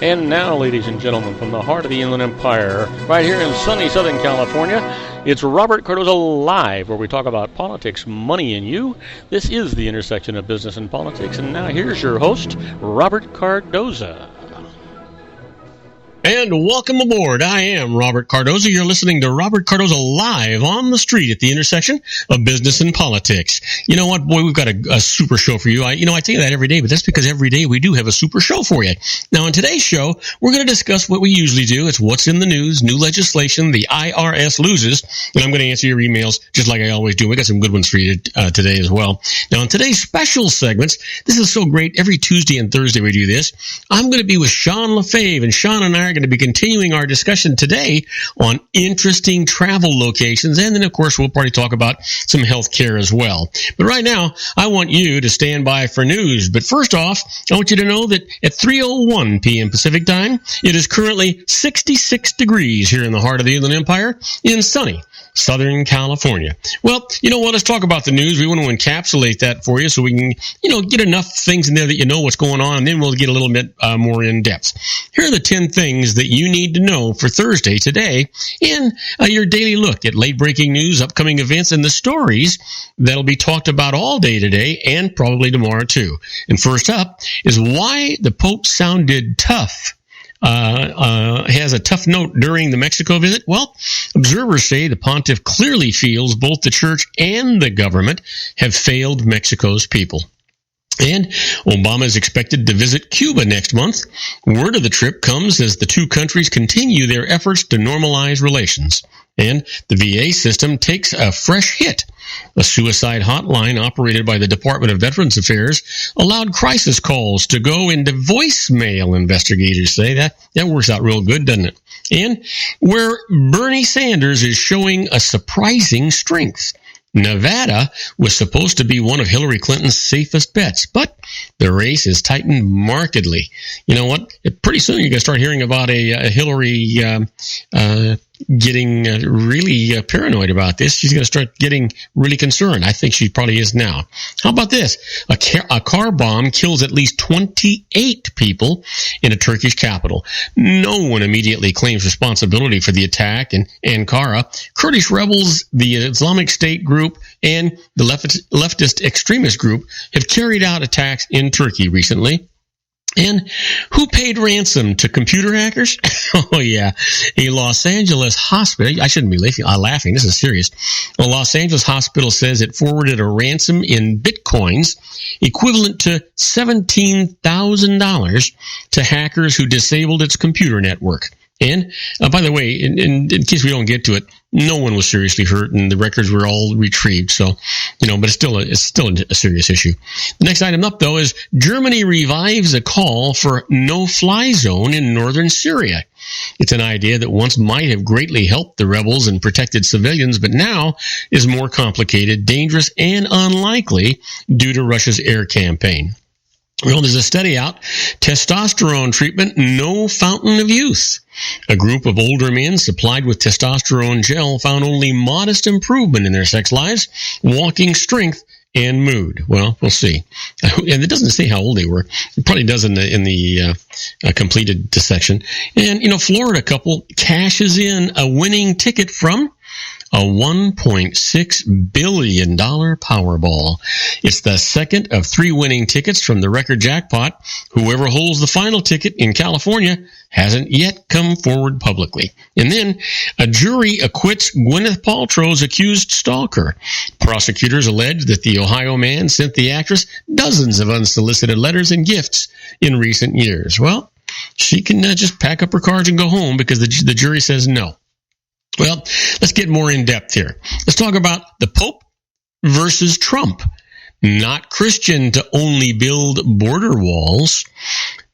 And now, ladies and gentlemen, from the heart of the Inland Empire, right here in sunny Southern California, it's Robert Cardoza Live, where we talk about politics, money, and you. This is the intersection of business and politics. And now here's your host, Robert Cardoza. And welcome aboard. I am Robert Cardoza. You're listening to Robert Cardoza Live on the street at the intersection of business and politics. You know what, boy, we've got a super show for you. I tell you that every day, but that's because every day we do have a super show for you. Now, in today's show, we're going to discuss what we usually do. It's what's in the news, new legislation, the IRS loses, and I'm going to answer your emails just like I always do. We got some good ones for you today as well. Now, in today's special segments, this is so great. Every Tuesday and Thursday we do this. I'm going to be with Sean LaFave, and Sean and I are going to be continuing our discussion today on interesting travel locations, and then of course we'll probably talk about some health care as well. But right now I want you to stand by for news. But first off, I want you to know that at 3:01 p.m. Pacific time, it is currently 66 degrees here in the heart of the Inland Empire in sunny Southern California. Well, you know what? Let's talk about the news. We want to encapsulate that for you so we can, get enough things in there that you know what's going on, and then we'll get a little bit more in depth. Here are the 10 things that you need to know for Thursday today in your daily look at late-breaking news, upcoming events, and the stories that'll be talked about all day today and probably tomorrow too. And first up is why the Pope sounded tough. Has a tough note during the Mexico visit? Well, observers say the pontiff clearly feels both the church and the government have failed Mexico's people. And Obama is expected to visit Cuba next month. Word of the trip comes as the two countries continue their efforts to normalize relations. And the VA system takes a fresh hit. A suicide hotline operated by the Department of Veterans Affairs allowed crisis calls to go into voicemail, investigators say. That works out real good, doesn't it? And where Bernie Sanders is showing a surprising strength. Nevada was supposed to be one of Hillary Clinton's safest bets, but the race has tightened markedly. You know what? Pretty soon you're going to start hearing about a Hillary getting really paranoid about this. She's going to start getting really concerned. I think she probably is now. How about this? A car bomb kills at least 28 people in a Turkish capital. No one immediately claims responsibility for the attack in Ankara. Kurdish rebels, the Islamic State group, and the leftist extremist group have carried out attacks in Turkey recently. And who paid ransom to computer hackers? Oh, yeah. A Los Angeles hospital. I shouldn't be laughing. This is serious. A Los Angeles hospital says it forwarded a ransom in bitcoins equivalent to $17,000 to hackers who disabled its computer network. And, by the way, in case we don't get to it, no one was seriously hurt, and the records were all retrieved. So, but it's still a serious issue. The next item up, though, is Germany revives a call for no-fly zone in northern Syria. It's an idea that once might have greatly helped the rebels and protected civilians, but now is more complicated, dangerous, and unlikely due to Russia's air campaign. Well, there's a study out, testosterone treatment, no fountain of youth. A group of older men supplied with testosterone gel found only modest improvement in their sex lives, walking strength, and mood. Well, we'll see. And it doesn't say how old they were. It probably does in the completed section. And, Florida couple cashes in a winning ticket from a $1.6 billion Powerball. It's the second of 3 winning tickets from the record jackpot. Whoever holds the final ticket in California hasn't yet come forward publicly. And then a jury acquits Gwyneth Paltrow's accused stalker. Prosecutors allege that the Ohio man sent the actress dozens of unsolicited letters and gifts in recent years. Well, she can just pack up her cards and go home because the jury says no. Well, let's get more in depth here. Let's talk about the Pope versus Trump. Not Christian to only build border walls.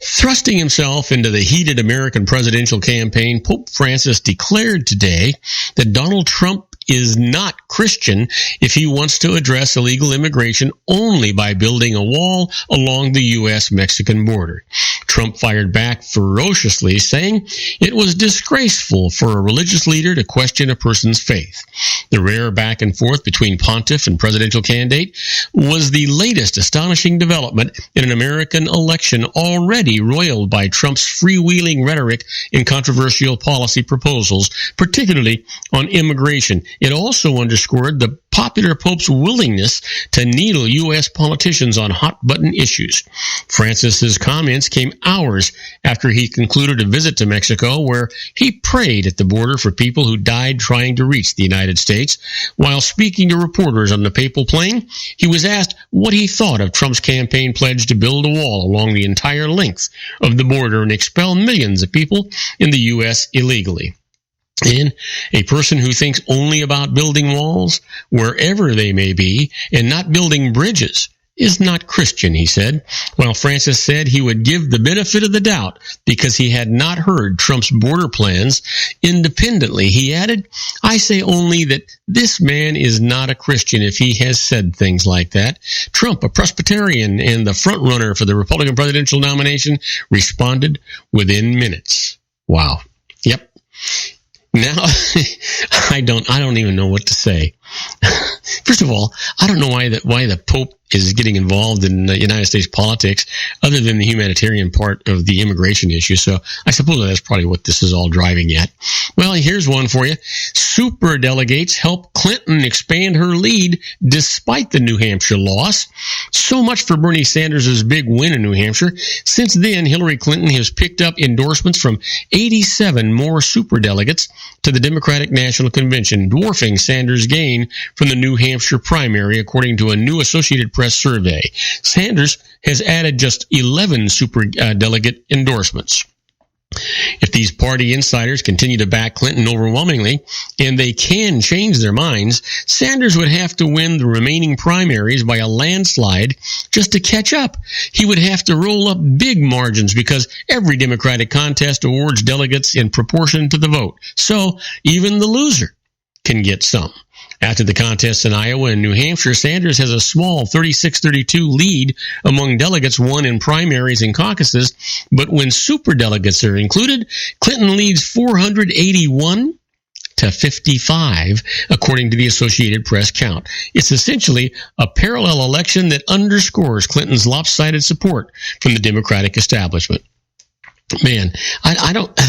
Thrusting himself into the heated American presidential campaign, Pope Francis declared today that Donald Trump is not Christian if he wants to address illegal immigration only by building a wall along the U.S.-Mexican border. Trump fired back ferociously, saying it was disgraceful for a religious leader to question a person's faith. The rare back and forth between pontiff and presidential candidate was the latest astonishing development in an American election already roiled by Trump's freewheeling rhetoric and controversial policy proposals, particularly on immigration. It also underscored the popular Pope's willingness to needle U.S. politicians on hot-button issues. Francis's comments came hours after he concluded a visit to Mexico, where he prayed at the border for people who died trying to reach the United States. While speaking to reporters on the papal plane, he was asked what he thought of Trump's campaign pledge to build a wall along the entire length of the border and expel millions of people in the U.S. illegally. And a person who thinks only about building walls, wherever they may be, and not building bridges is not Christian, he said. While Francis said he would give the benefit of the doubt because he had not heard Trump's border plans independently, he added, I say only that this man is not a Christian if he has said things like that. Trump, a Presbyterian and the front runner for the Republican presidential nomination, responded within minutes. Wow. Yep. Now, I don't even know what to say. First of all, I don't know why the Pope is getting involved in United States politics other than the humanitarian part of the immigration issue. So I suppose that's probably what this is all driving at. Well, here's one for you. Super delegates help Clinton expand her lead despite the New Hampshire loss. So much for Bernie Sanders' big win in New Hampshire. Since then, Hillary Clinton has picked up endorsements from 87 more super delegates to the Democratic National Convention, dwarfing Sanders' gain from the New Hampshire primary, according to a new Associated Press survey. Sanders has added just 11 super delegate endorsements. If these party insiders continue to back Clinton overwhelmingly, and they can change their minds, Sanders would have to win the remaining primaries by a landslide just to catch up. He would have to roll up big margins because every Democratic contest awards delegates in proportion to the vote. So even the loser can get some. After the contests in Iowa and New Hampshire, Sanders has a small 36-32 lead among delegates won in primaries and caucuses, but when superdelegates are included, Clinton leads 481 to 55, according to the Associated Press count. It's essentially a parallel election that underscores Clinton's lopsided support from the Democratic establishment. Man, I don't,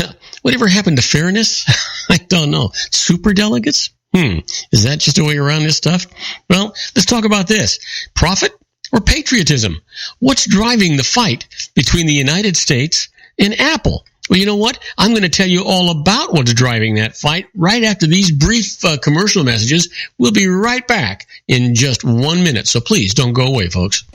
whatever happened to fairness? I don't know. Superdelegates? Is that just a way around this stuff? Well, let's talk about this. Profit or patriotism? What's driving the fight between the United States and Apple? Well, you know what? I'm going to tell you all about what's driving that fight right after these brief commercial messages. We'll be right back in just 1 minute. So please don't go away, folks.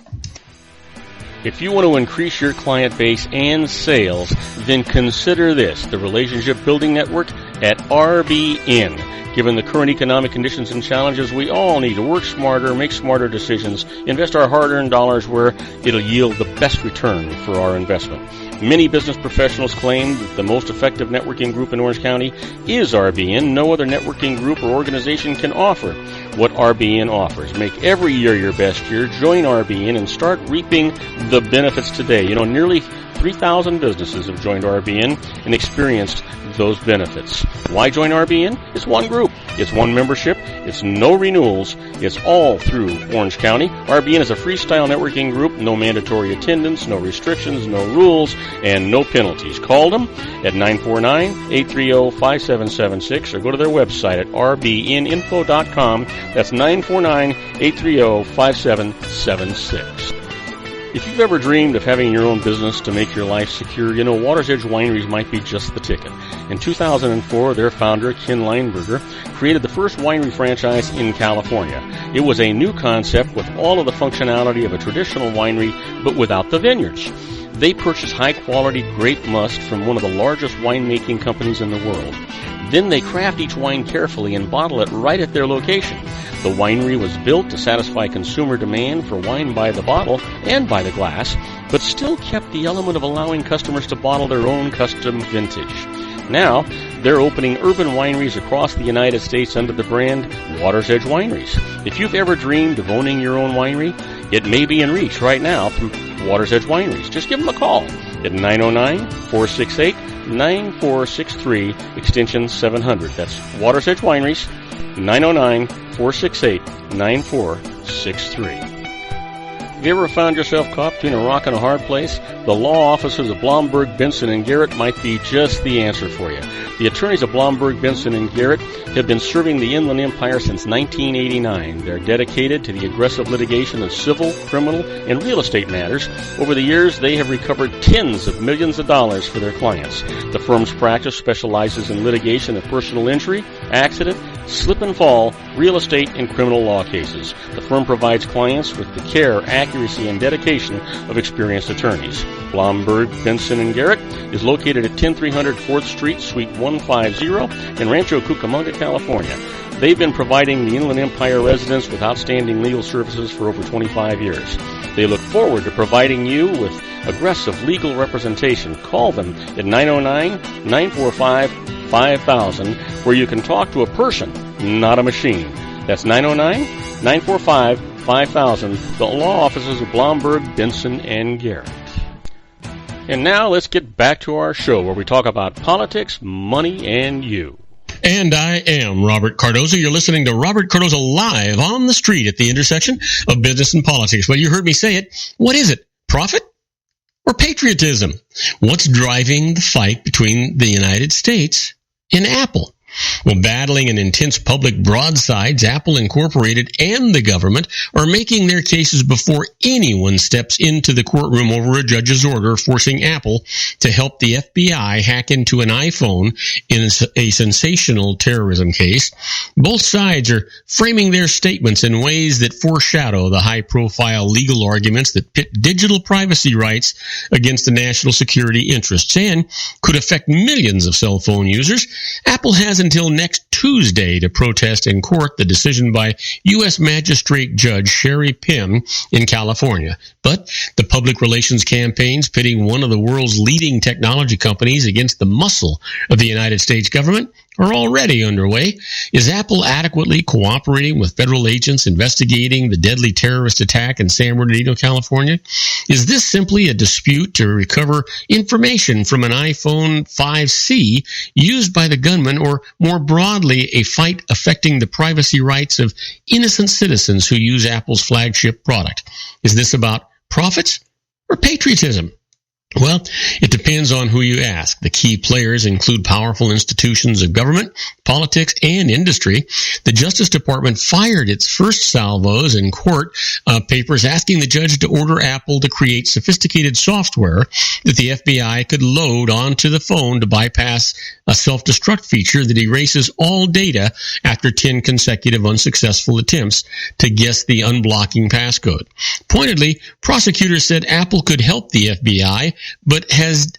If you want to increase your client base and sales, then consider this, the Relationship Building Network at RBN. Given the current economic conditions and challenges, we all need to work smarter, make smarter decisions, invest our hard-earned dollars where it'll yield the best return for our investment. Many business professionals claim that the most effective networking group in Orange County is RBN. No other networking group or organization can offer what RBN offers. Make every year your best year. Join RBN and start reaping the benefits today. You know, nearly 3,000 businesses have joined RBN and experienced those benefits. Why join RBN? It's one group. It's one membership. It's no renewals. It's all through Orange County. RBN is a freestyle networking group. No mandatory attendance, no restrictions, no rules, and no penalties. Call them at 949-830-5776 or go to their website at rbninfo.com. That's 949-830-5776. If you've ever dreamed of having your own business to make your life secure, you know Water's Edge Wineries might be just the ticket. In 2004, their founder, Ken Lineberger, created the first winery franchise in California. It was a new concept with all of the functionality of a traditional winery, but without the vineyards. They purchase high-quality grape must from one of the largest winemaking companies in the world. Then they craft each wine carefully and bottle it right at their location. The winery was built to satisfy consumer demand for wine by the bottle and by the glass, but still kept the element of allowing customers to bottle their own custom vintage. Now, they're opening urban wineries across the United States under the brand Water's Edge Wineries. If you've ever dreamed of owning your own winery, it may be in reach right now through Water's Edge Wineries. Just give them a call. at 909-468-9463, extension 700. That's Water's Edge Wineries, 909-468-9463. Have you ever found yourself caught between a rock and a hard place? The law offices of Blomberg, Benson, and Garrett might be just the answer for you. The attorneys of Blomberg, Benson, and Garrett have been serving the Inland Empire since 1989. They're dedicated to the aggressive litigation of civil, criminal, and real estate matters. Over the years, they have recovered tens of millions of dollars for their clients. The firm's practice specializes in litigation of personal injury, accident, slip and fall, real estate, and criminal law cases. The firm provides clients with the care, accuracy, and dedication of experienced attorneys. Blomberg, Benson, and Garrett is located at 10300 4th Street, Suite 150 in Rancho Cucamonga, California. They've been providing the Inland Empire residents with outstanding legal services for over 25 years. They look forward to providing you with aggressive legal representation. Call them at 909-945-5000, where you can talk to a person, not a machine. That's 909-945-5000, the law offices of Blomberg, Benson, and Garrett. And now let's get back to our show where we talk about politics, money, and you. And I am Robert Cardoza. You're listening to Robert Cardoza live on the street at the intersection of business and politics. Well, you heard me say it. What is it? Profit or patriotism? What's driving the fight between the United States and Apple? Well, battling an intense public broadsides, Apple Incorporated and the government are making their cases before anyone steps into the courtroom over a judge's order forcing Apple to help the FBI hack into an iPhone in a sensational terrorism case. Both sides are framing their statements in ways that foreshadow the high-profile legal arguments that pit digital privacy rights against the national security interests and could affect millions of cell phone users. Apple has until next Tuesday to protest in court the decision by U.S. Magistrate Judge Sherry Pym in California. But the public relations campaigns pitting one of the world's leading technology companies against the muscle of the United States government are already underway. Is Apple adequately cooperating with federal agents investigating the deadly terrorist attack in San Bernardino, California? Is this simply a dispute to recover information from an iPhone 5C used by the gunman, or more broadly, a fight affecting the privacy rights of innocent citizens who use Apple's flagship product? Is this about profits or patriotism? Well, it depends on who you ask. The key players include powerful institutions of government, politics, and industry. The Justice Department fired its first salvos in court papers asking the judge to order Apple to create sophisticated software that the FBI could load onto the phone to bypass a self-destruct feature that erases all data after 10 consecutive unsuccessful attempts to guess the unblocking passcode. Pointedly, prosecutors said Apple could help the FBI, but has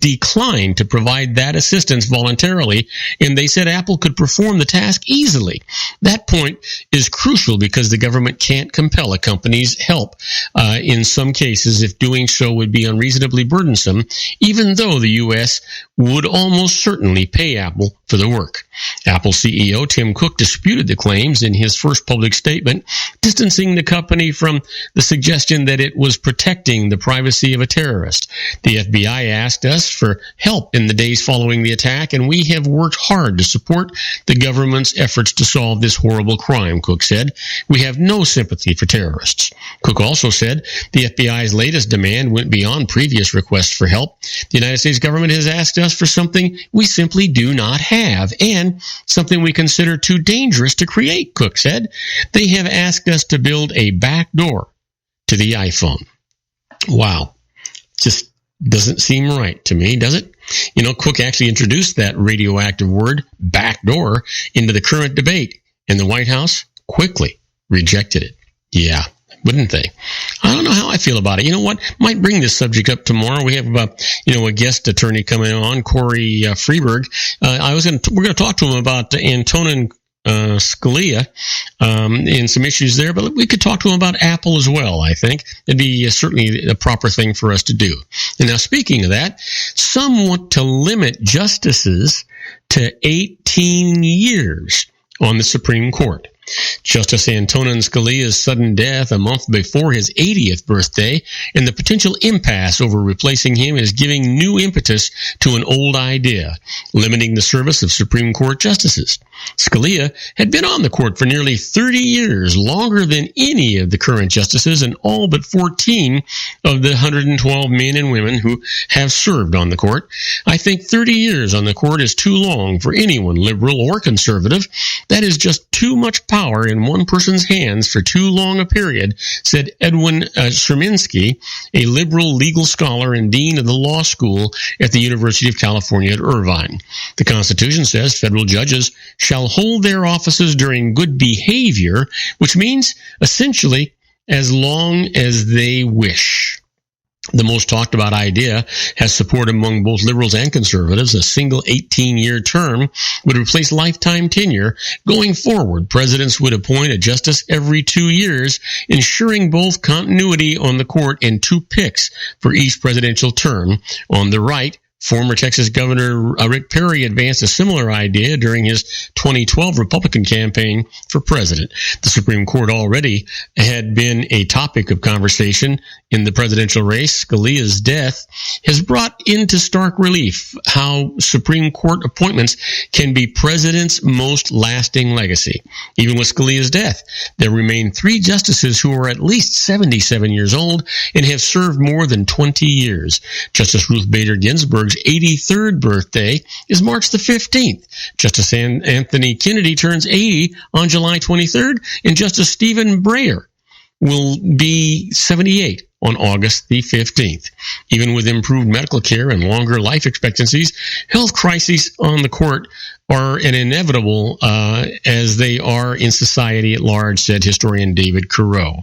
declined to provide that assistance voluntarily, and they said Apple could perform the task easily. That point is crucial because the government can't compel a company's help in some cases if doing so would be unreasonably burdensome, even though the U.S. would almost certainly pay Apple for the work. Apple CEO Tim Cook disputed the claims in his first public statement, distancing the company from the suggestion that it was protecting the privacy of a terrorist. The FBI asked us for help in the days following the attack, and we have worked hard to support the government's efforts to solve this horrible crime, Cook said. We have no sympathy for terrorists. Cook also said the FBI's latest demand went beyond previous requests for help. The United States government has asked us for something we simply do not have, and something we consider too dangerous to create, Cook said. They have asked us to build a back door to the iPhone. Wow. Just doesn't seem right to me, does it? You know, Cook actually introduced that radioactive word, backdoor, into the current debate, and the White House quickly rejected it. Yeah, wouldn't they? I don't know how I feel about it. You know what? Might bring this subject up tomorrow. We have, a guest attorney coming on, Corey Freeberg. We're going to talk to him about Antonin Scalia and some issues there, but we could talk to him about Apple as well, I think. It'd be certainly the proper thing for us to do. And now, speaking of that, some want to limit justices to 18 years on the Supreme Court. Justice Antonin Scalia's sudden death a month before his 80th birthday and the potential impasse over replacing him is giving new impetus to an old idea, limiting the service of Supreme Court justices. Scalia had been on the court for nearly 30 years, longer than any of the current justices and all but 14 of the 112 men and women who have served on the court. I think 30 years on the court is too long for anyone, liberal or conservative. That is just too much power in one person's hands for too long a period, said Edwin Sherminsky, a liberal legal scholar and dean of the law school at the University of California at Irvine. The Constitution says federal judges shall hold their offices during good behavior, which means essentially as long as they wish. The most talked about idea has support among both liberals and conservatives. A single 18-year term would replace lifetime tenure. Going forward, presidents would appoint a justice every 2 years, ensuring both continuity on the court and 2 picks for each presidential term. On the right, former Texas Governor Rick Perry advanced a similar idea during his 2012 Republican campaign for president. The Supreme Court already had been a topic of conversation in the presidential race. Scalia's death has brought into stark relief how Supreme Court appointments can be presidents' most lasting legacy. Even with Scalia's death, there remain 3 justices who are at least 77 years old and have served more than 20 years. Justice Ruth Bader Ginsburg's 83rd birthday is March the 15th. Justice Anthony Kennedy turns 80 on July 23rd, and Justice Stephen Breyer will be 78 on August the 15th. Even with improved medical care and longer life expectancies, health crises on the court are an inevitable as they are in society at large, said historian David Carew.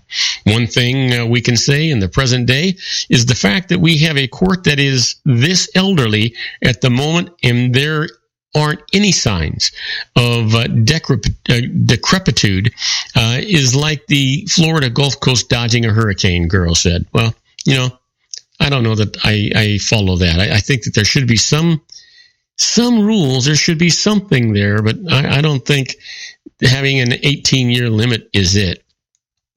One thing we can say in the present day is the fact that we have a court that is this elderly at the moment, and there aren't any signs of decrepitude is like the Florida Gulf Coast dodging a hurricane, girl said. Well, I don't know that I follow that. I think that there should be some rules. There should be something there, but I don't think having an 18-year limit is it.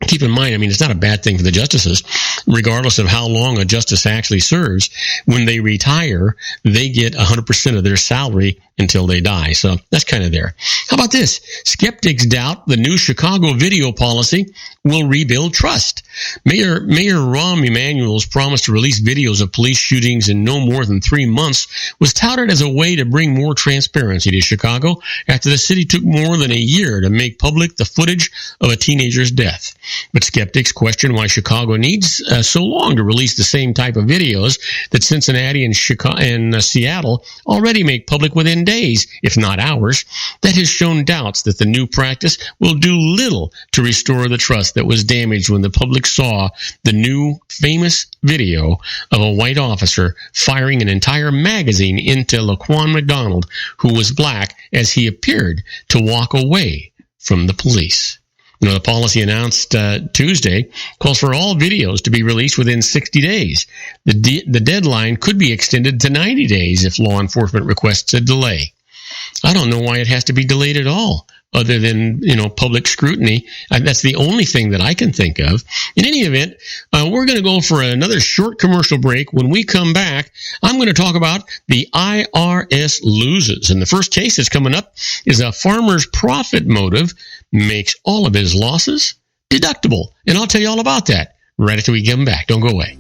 Keep in mind, it's not a bad thing for the justices. Regardless of how long a justice actually serves, when they retire, they get 100% of their salary until they die. So that's kind of there. How about this? Skeptics doubt the new Chicago video policy will rebuild trust. Mayor Rahm Emanuel's promise to release videos of police shootings in no more than 3 months was touted as a way to bring more transparency to Chicago after the city took more than a year to make public the footage of a teenager's death. But skeptics question why Chicago needs so long to release the same type of videos that Cincinnati and Seattle already make public within days, if not hours. That has shown doubts that the new practice will do little to restore the trust that was damaged when the public saw the new famous video of a white officer firing an entire magazine into Laquan McDonald, who was black, as he appeared to walk away from the police. The policy announced Tuesday calls for all videos to be released within 60 days. The deadline could be extended to 90 days if law enforcement requests a delay. I don't know why it has to be delayed at all, other than, public scrutiny. That's the only thing that I can think of. In any event, we're going to go for another short commercial break. When we come back, I'm going to talk about the IRS loses. And the first case that's coming up is a farmer's profit motive makes all of his losses deductible. And I'll tell you all about that right after we come back. Don't go away.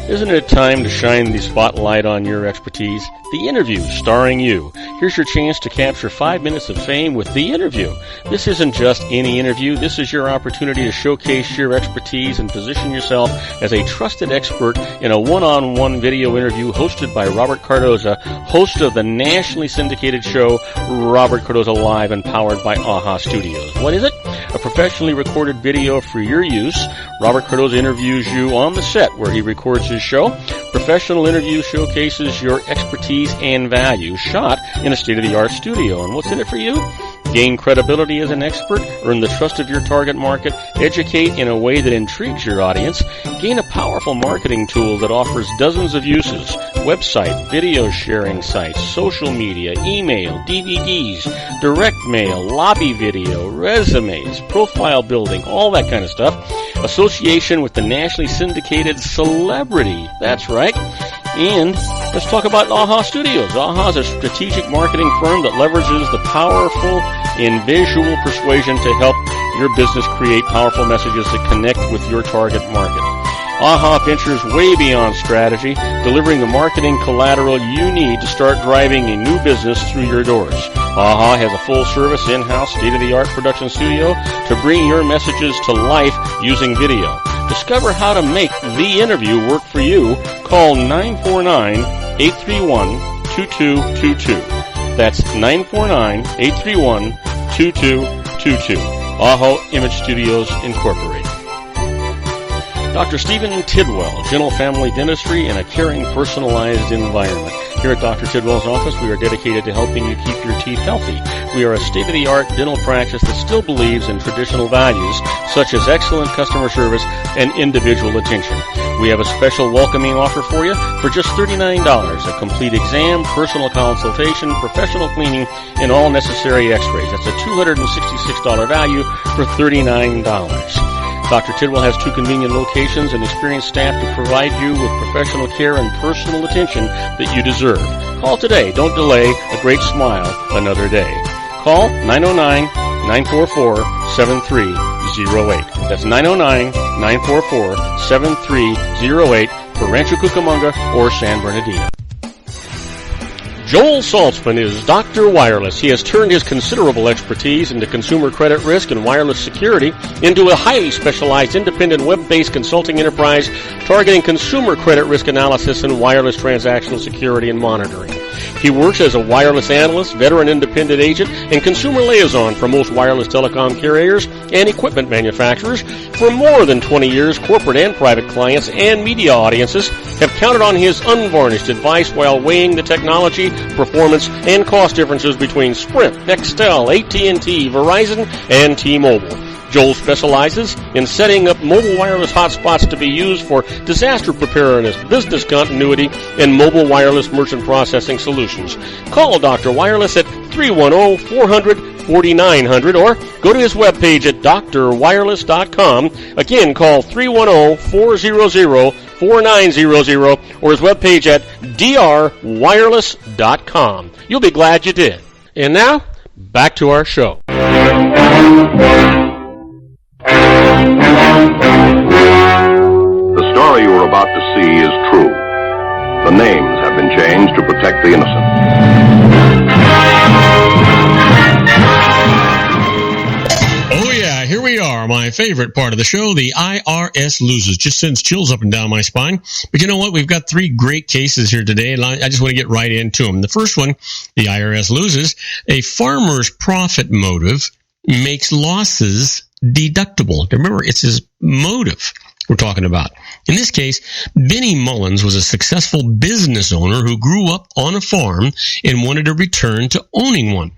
Isn't it time to shine the spotlight on your expertise? The Interview, starring you. Here's your chance to capture 5 minutes of fame with The Interview. This isn't just any interview. This is your opportunity to showcase your expertise and position yourself as a trusted expert in a one-on-one video interview hosted by Robert Cardoza, host of the nationally syndicated show Robert Cardoza Live and powered by AHA Studios. What is it? A professionally recorded video for your use. Robert Cardoza interviews you on the set where he records his show. Professional interview showcases your expertise and value, shot in a state-of-the-art studio. And what's in it for you? Gain credibility as an expert, earn the trust of your target market, educate in a way that intrigues your audience, gain a powerful marketing tool that offers dozens of uses, website, video sharing sites, social media, email, DVDs, direct mail, lobby video, resumes, profile building, all that kind of stuff. Association with the nationally syndicated celebrity. That's right. And let's talk about AHA Studios. AHA is a strategic marketing firm that leverages the powerful in visual persuasion to help your business create powerful messages that connect with your target market. AHA ventures way beyond strategy, delivering the marketing collateral you need to start driving a new business through your doors. AHA has a full-service, in-house, state-of-the-art production studio to bring your messages to life using video. Discover how to make the interview work for you. Call 949-831-2222. That's 949-831-2222. AHA Image Studios, Incorporated. Dr. Stephen Tidwell, Gentle Family Dentistry in a caring, personalized environment. Here at Dr. Tidwell's office, we are dedicated to helping you keep your teeth healthy. We are a state-of-the-art dental practice that still believes in traditional values, such as excellent customer service and individual attention. We have a special welcoming offer for you for just $39, a complete exam, personal consultation, professional cleaning, and all necessary x-rays. That's a $266 value for $39. Dr. Tidwell has 2 convenient locations and experienced staff to provide you with professional care and personal attention that you deserve. Call today. Don't delay. A great smile another day. Call 909-944-7308. That's 909-944-7308 for Rancho Cucamonga or San Bernardino. Joel Saltzman is Dr. Wireless. He has turned his considerable expertise into consumer credit risk and wireless security into a highly specialized independent web-based consulting enterprise targeting consumer credit risk analysis and wireless transactional security and monitoring. He works as a wireless analyst, veteran independent agent, and consumer liaison for most wireless telecom carriers and equipment manufacturers. For more than 20 years, corporate and private clients and media audiences have counted on his unvarnished advice while weighing the technology, performance, and cost differences between Sprint, Nextel, AT&T, Verizon, and T-Mobile. Joel specializes in setting up mobile wireless hotspots to be used for disaster preparedness, business continuity, and mobile wireless merchant processing solutions. Call Dr. Wireless at 310-400-4900 or go to his webpage at drwireless.com. Again, call 310-400-4900 or his webpage at drwireless.com. You'll be glad you did. And now, back to our show. The story you are about to see is true. The names have been changed to protect the innocent. Oh yeah, here we are, my favorite part of the show, the IRS loses. Just sends chills up and down my spine. But you know what? We've got 3 great cases here today, and I just want to get right into them. The first one, the IRS loses. A farmer's profit motive makes losses deductible. Remember, it's his motive we're talking about. In this case, Benny Mullins was a successful business owner who grew up on a farm and wanted to return to owning one.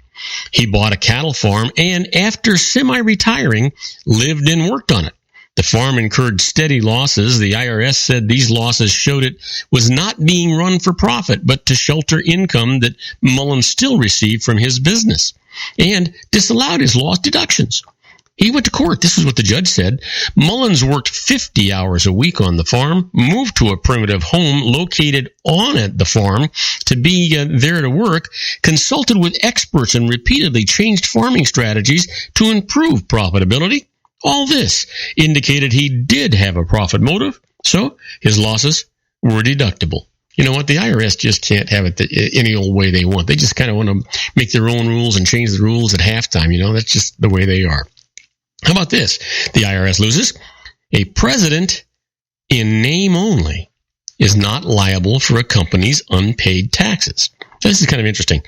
He bought a cattle farm and, after semi-retiring, lived and worked on it. The farm incurred steady losses. The IRS said these losses showed it was not being run for profit, but to shelter income that Mullins still received from his business, and disallowed his loss deductions. He went to court. This is what the judge said. Mullins worked 50 hours a week on the farm, moved to a primitive home located on the farm to be there to work, consulted with experts, and repeatedly changed farming strategies to improve profitability. All this indicated he did have a profit motive, so his losses were deductible. You know what? The IRS just can't have it any old way they want. They just kind of want to make their own rules and change the rules at halftime. You know, that's just the way they are. How about this? The IRS loses. A president in name only is not liable for a company's unpaid taxes. This is kind of interesting.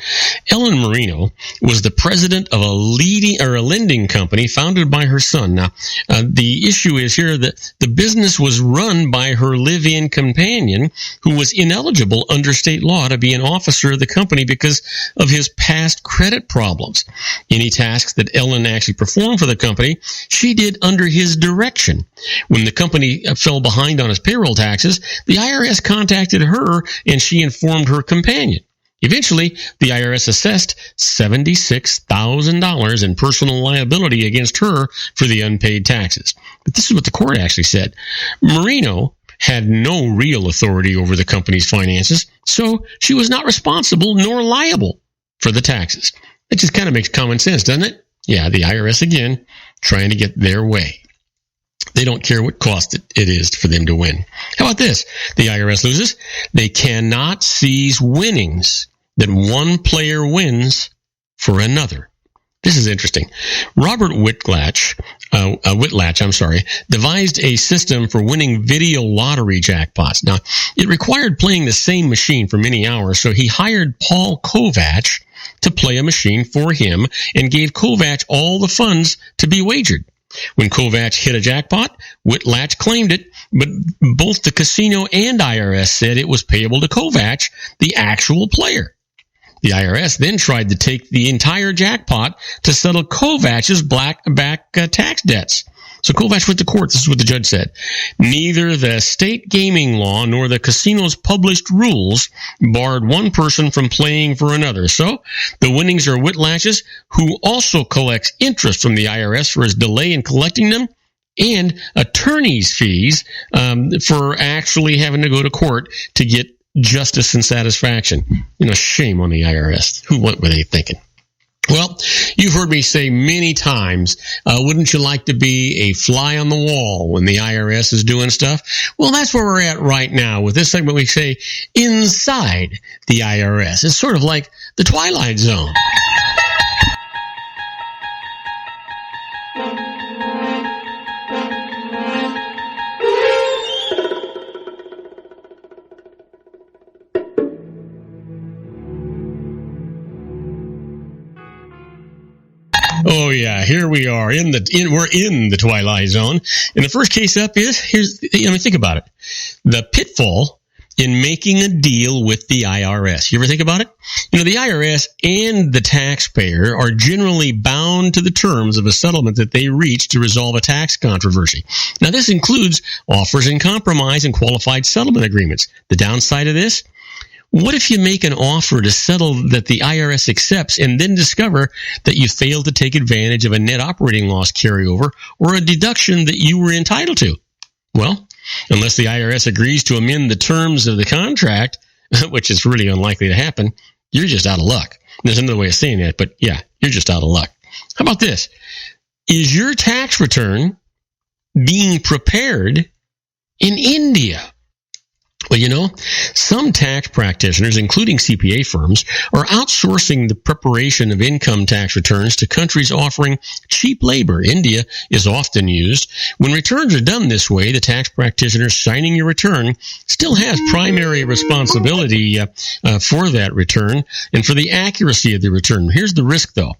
Ellen Marino was the president of a lending company founded by her son. Now, the issue is here that the business was run by her live-in companion, who was ineligible under state law to be an officer of the company because of his past credit problems. Any tasks that Ellen actually performed for the company, she did under his direction. When the company fell behind on its payroll taxes, the IRS contacted her and she informed her companion. Eventually, the IRS assessed $76,000 in personal liability against her for the unpaid taxes. But this is what the court actually said. Marino had no real authority over the company's finances, so she was not responsible nor liable for the taxes. It just kind of makes common sense, doesn't it? Yeah, the IRS, again, trying to get their way. They don't care what cost it is for them to win. How about this? The IRS loses. They cannot seize winnings that one player wins for another. This is interesting. Robert Whitlatch, devised a system for winning video lottery jackpots. Now, it required playing the same machine for many hours, so he hired Paul Kovach to play a machine for him and gave Kovach all the funds to be wagered. When Kovach hit a jackpot, Whitlatch claimed it, but both the casino and IRS said it was payable to Kovach, the actual player. The IRS then tried to take the entire jackpot to settle Kovach's back tax debts. So Kovach went to court. This is what the judge said. Neither the state gaming law nor the casino's published rules barred one person from playing for another. So the winnings are Whitlatch's, who also collects interest from the IRS for his delay in collecting them, and attorney's fees for actually having to go to court to get justice and satisfaction. Shame on the IRS. What were they thinking? Well, you've heard me say many times, wouldn't you like to be a fly on the wall when the IRS is doing stuff? Well, that's where we're at right now. With this segment, we say inside the IRS. It's sort of like the Twilight Zone. Oh yeah, here we are we're in the Twilight Zone. And the first case up is think about it. The pitfall in making a deal with the IRS. You ever think about it? The IRS and the taxpayer are generally bound to the terms of a settlement that they reach to resolve a tax controversy. Now this includes offers in compromise and qualified settlement agreements. The downside of this? What if you make an offer to settle that the IRS accepts and then discover that you failed to take advantage of a net operating loss carryover or a deduction that you were entitled to? Well, unless the IRS agrees to amend the terms of the contract, which is really unlikely to happen, you're just out of luck. There's another way of saying that, but yeah, you're just out of luck. How about this? Is your tax return being prepared in India? Well, some tax practitioners, including CPA firms, are outsourcing the preparation of income tax returns to countries offering cheap labor. India is often used. When returns are done this way, the tax practitioner signing your return still has primary responsibility for that return and for the accuracy of the return. Here's the risk, though.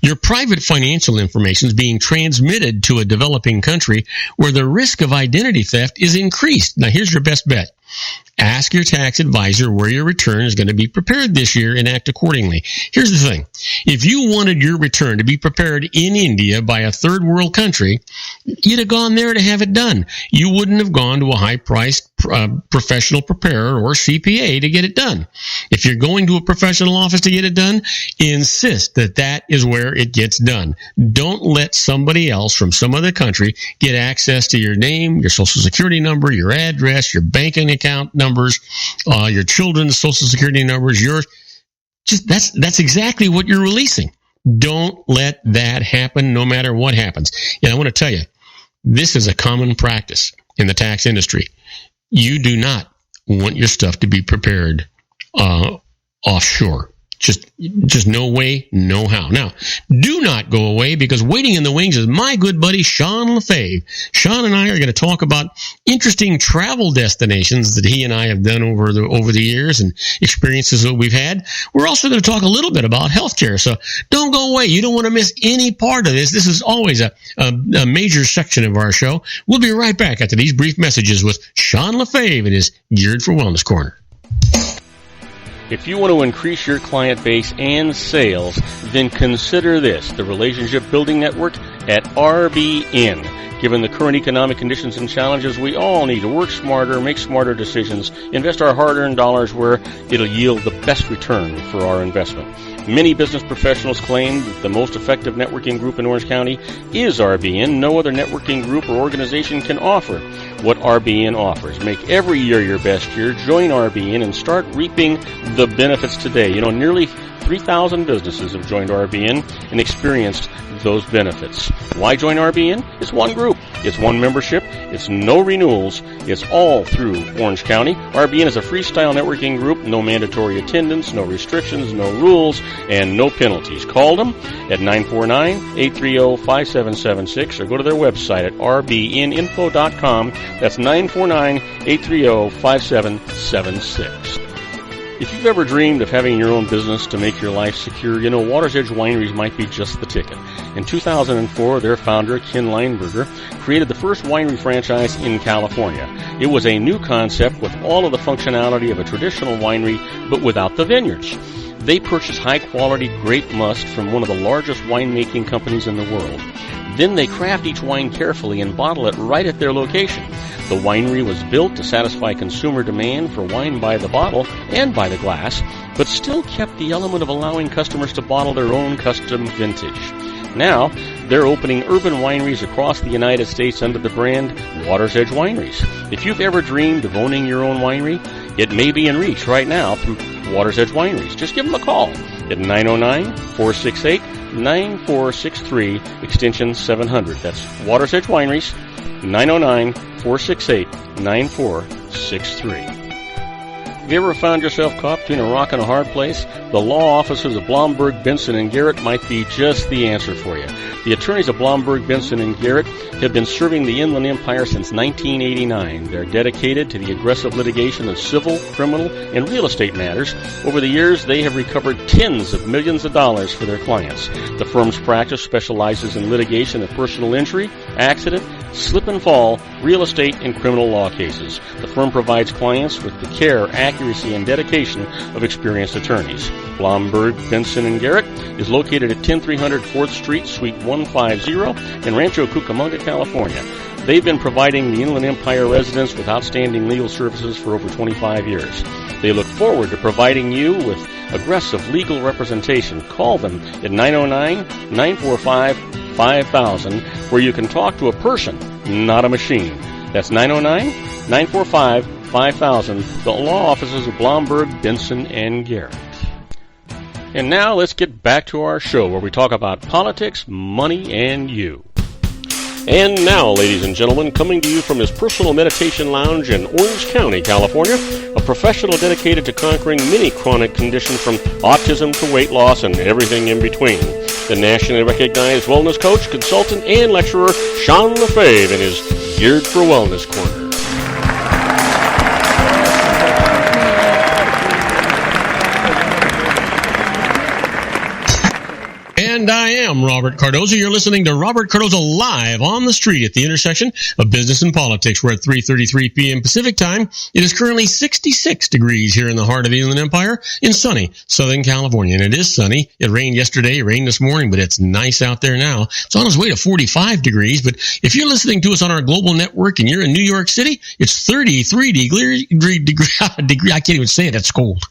Your private financial information is being transmitted to a developing country where the risk of identity theft is increased. Now, here's your best bet. Ask your tax advisor where your return is going to be prepared this year and act accordingly. Here's the thing. If you wanted your return to be prepared in India by a third world country, you'd have gone there to have it done. You wouldn't have gone to a high-priced professional preparer or CPA to get it done. If you're going to a professional office to get it done, insist that that is where it gets done. Don't let somebody else from some other country get access to your name, your social security number, your address, your banking account numbers, your children's social security numbers. That's exactly what you're releasing. Don't let that happen no matter what happens. And I want to tell you, this is a common practice in the tax industry. You do not want your stuff to be prepared offshore. Just no way, no how. Now, do not go away, because waiting in the wings is my good buddy Sean LaFave. Sean and I are going to talk about interesting travel destinations that he and I have done over the years and experiences that we've had. We're also going to talk a little bit about healthcare. So don't go away. You don't want to miss any part of this. This is always a major section of our show. We'll be right back after these brief messages with Sean LaFave and his Geared for Wellness Corner. If you want to increase your client base and sales, then consider this, the Relationship Building Network at RBN. Given the current economic conditions and challenges, we all need to work smarter, make smarter decisions, invest our hard-earned dollars where it'll yield the best return for our investment. Many business professionals claim that the most effective networking group in Orange County is RBN. No other networking group or organization can offer what RBN offers. Make every year your best year. Join RBN and start reaping the benefits today. You know, nearly 3,000 businesses have joined RBN and experienced those benefits. Why join RBN? It's one group. It's one membership. It's no renewals. It's all through Orange County. RBN is a freestyle networking group. No mandatory attendance, no restrictions, no rules, and no penalties. Call them at 949-830-5776 or go to their website at rbninfo.com. That's 949-830-5776. If you've ever dreamed of having your own business to make your life secure, you know Water's Edge Wineries might be just the ticket. In 2004, their founder, Ken Lineberger, created the first winery franchise in California. It was a new concept with all of the functionality of a traditional winery, but without the vineyards. They purchased high-quality grape must from one of the largest winemaking companies in the world. Then they craft each wine carefully and bottle it right at their location. The winery was built to satisfy consumer demand for wine by the bottle and by the glass, but still kept the element of allowing customers to bottle their own custom vintage. Now, they're opening urban wineries across the United States under the brand Water's Edge Wineries. If you've ever dreamed of owning your own winery, it may be in reach right now through Water's Edge Wineries. Just give them a call at 909-468-9463, extension 700. That's Water's Edge Wineries, 909-468-9463. Have you ever found yourself caught between a rock and a hard place? The law offices of Blomberg, Benson, and Garrett might be just the answer for you. The attorneys of Blomberg, Benson, and Garrett have been serving the Inland Empire since 1989. They're dedicated to the aggressive litigation of civil, criminal, and real estate matters. Over the years, they have recovered tens of millions of dollars for their clients. The firm's practice specializes in litigation of personal injury, accident, slip and fall, real estate, and criminal law cases. The firm provides clients with the care, accuracy, and dedication of experienced attorneys. Blomberg, Benson, and Garrett is located at 10300 4th Street, Suite 150 in Rancho Cucamonga, California. They've been providing the Inland Empire residents with outstanding legal services for over 25 years. They look forward to providing you with aggressive legal representation. Call them at 909-945-5000, where you can talk to a person, not a machine. That's 909-945-5000, the law offices of Blomberg, Benson, and Garrett. And now let's get back to our show where we talk about politics, money, and you. And now, ladies and gentlemen, coming to you from his personal meditation lounge in Orange County, California, a professional dedicated to conquering many chronic conditions from autism to weight loss and everything in between. The nationally recognized wellness coach, consultant, and lecturer, Sean LaFave, in his Geared for Wellness Corner. And I am Robert Cardoza. You're listening to Robert Cardoza live on the street at the intersection of business and politics. We're at 3:33 p.m. Pacific time. It is currently 66 degrees here in the heart of the Inland Empire in sunny Southern California. And it is sunny. It rained yesterday, it rained this morning, but it's nice out there now. It's on its way to 45 degrees. But if you're listening to us on our global network and you're in New York City, it's 33 degrees. I can't even say it. That's cold.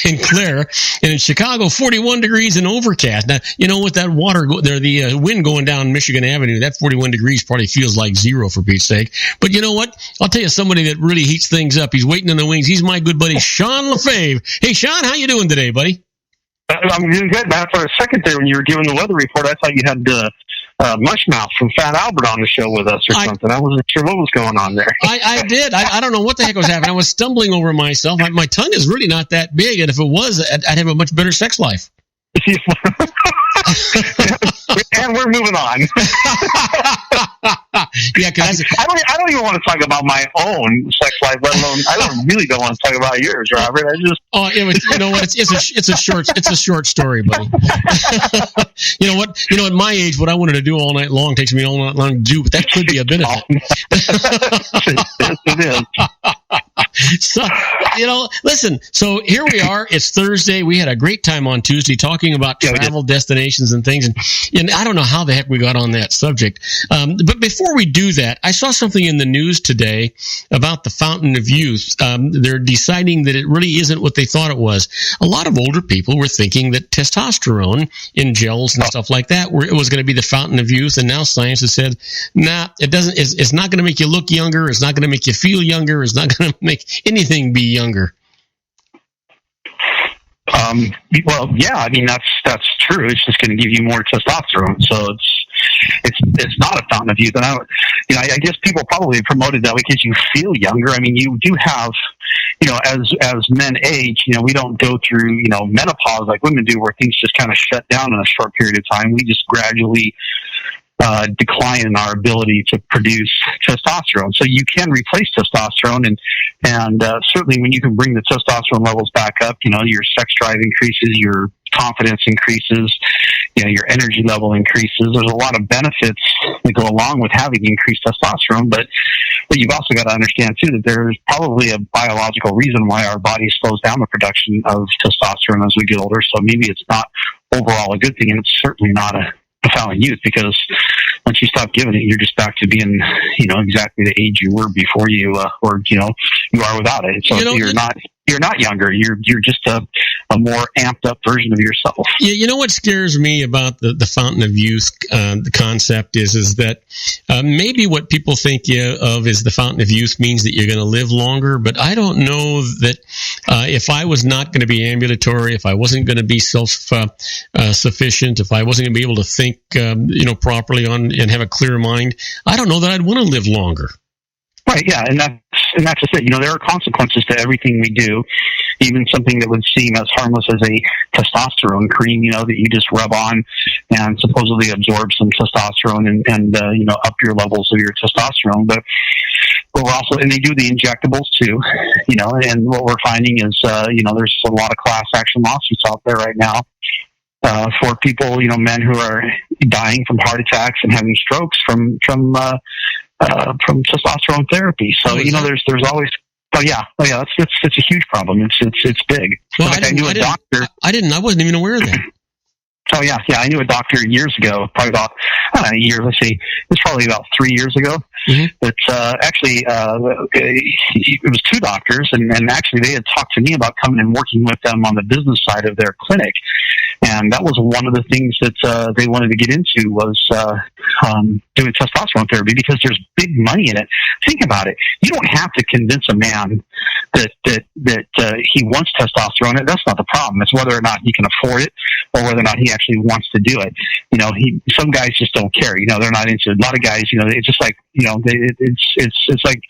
In Claire. And in Chicago, 41 degrees and overcast. Now, you know what? That the wind going down Michigan Avenue, that 41 degrees probably feels like zero for Pete's sake. But you know what? I'll tell you somebody that really heats things up. He's waiting in the wings. He's my good buddy, Sean LaFave. Hey, Sean, how you doing today, buddy? I'm doing good. Now, for a second there, when you were giving the weather report, I thought you had Mushmouth from Fat Albert on the show with us or something. I wasn't sure what was going on there. I did. I don't know what the heck was happening. I was stumbling over myself. My tongue is really not that big, and if it was, I'd have a much better sex life. And we're moving on. Yeah, because I don't even want to talk about my own sex life, let alone really don't want to talk about yours, Robert. You know what? It's a short story, buddy. You know what? At my age, what I wanted to do all night long takes me all night long to do, but that could be a benefit. It is. So, listen, so here we are. It's Thursday. We had a great time on Tuesday talking about travel destinations and things. And I don't know how the heck we got on that subject. But before we do that, I saw something in the news today about the Fountain of Youth. They're deciding that it really isn't what they thought it was. A lot of older people were thinking that testosterone in gels and stuff like that was going to be the Fountain of Youth. And now science has said, nah, it doesn't. It's not going to make you look younger. It's not going to make you feel younger. It's not going to make anything be younger. Well, yeah, I mean that's true. It's just going to give you more testosterone, so it's not a fountain of youth. And I guess people probably promoted that because you feel younger. I mean, you do have, as men age, we don't go through menopause like women do, where things just kind of shut down in a short period of time. We just gradually decline in our ability to produce testosterone. So you can replace testosterone, and certainly when you can bring the testosterone levels back up, your sex drive increases, your confidence increases, your energy level increases. There's a lot of benefits that go along with having increased testosterone, but you've also got to understand too that there's probably a biological reason why our body slows down the production of testosterone as we get older. So maybe it's not overall a good thing, and it's certainly not a fountain youth, because once you stop giving it, you're just back to being, exactly the age you were before you are without it. So you're not younger. You're just a more amped up version of yourself. Yeah, you know what scares me about the Fountain of Youth, the concept is that maybe what people think of as the Fountain of Youth means that you're going to live longer, but I don't know that if I was not going to be ambulatory, if I wasn't going to be self-sufficient, if I wasn't going to be able to think, properly and have a clear mind, I don't know that I'd want to live longer. Right, yeah, and that's just it. There are consequences to everything we do, even something that would seem as harmless as a testosterone cream, that you just rub on and supposedly absorb some testosterone and up your levels of your testosterone. But we're also, and they do the injectables too, and what we're finding is, there's a lot of class action lawsuits out there right now for people, men who are dying from heart attacks and having strokes from testosterone therapy. So there's always. Oh yeah, it's a huge problem. It's big. Well, I wasn't even aware of that. Oh yeah. I knew a doctor years ago, probably about a year. Let's see, it's probably about 3 years ago. Mm-hmm. It's actually it was two doctors, and actually they had talked to me about coming and working with them on the business side of their clinic, and that was one of the things that they wanted to get into was doing testosterone therapy, because there's big money in it. Think about it. You don't have to convince a man that he wants testosterone. That's not the problem. It's whether or not he can afford it, or whether or not he actually wants to do it. Some guys just don't care. They're not into it. A lot of guys, it's just like, it's like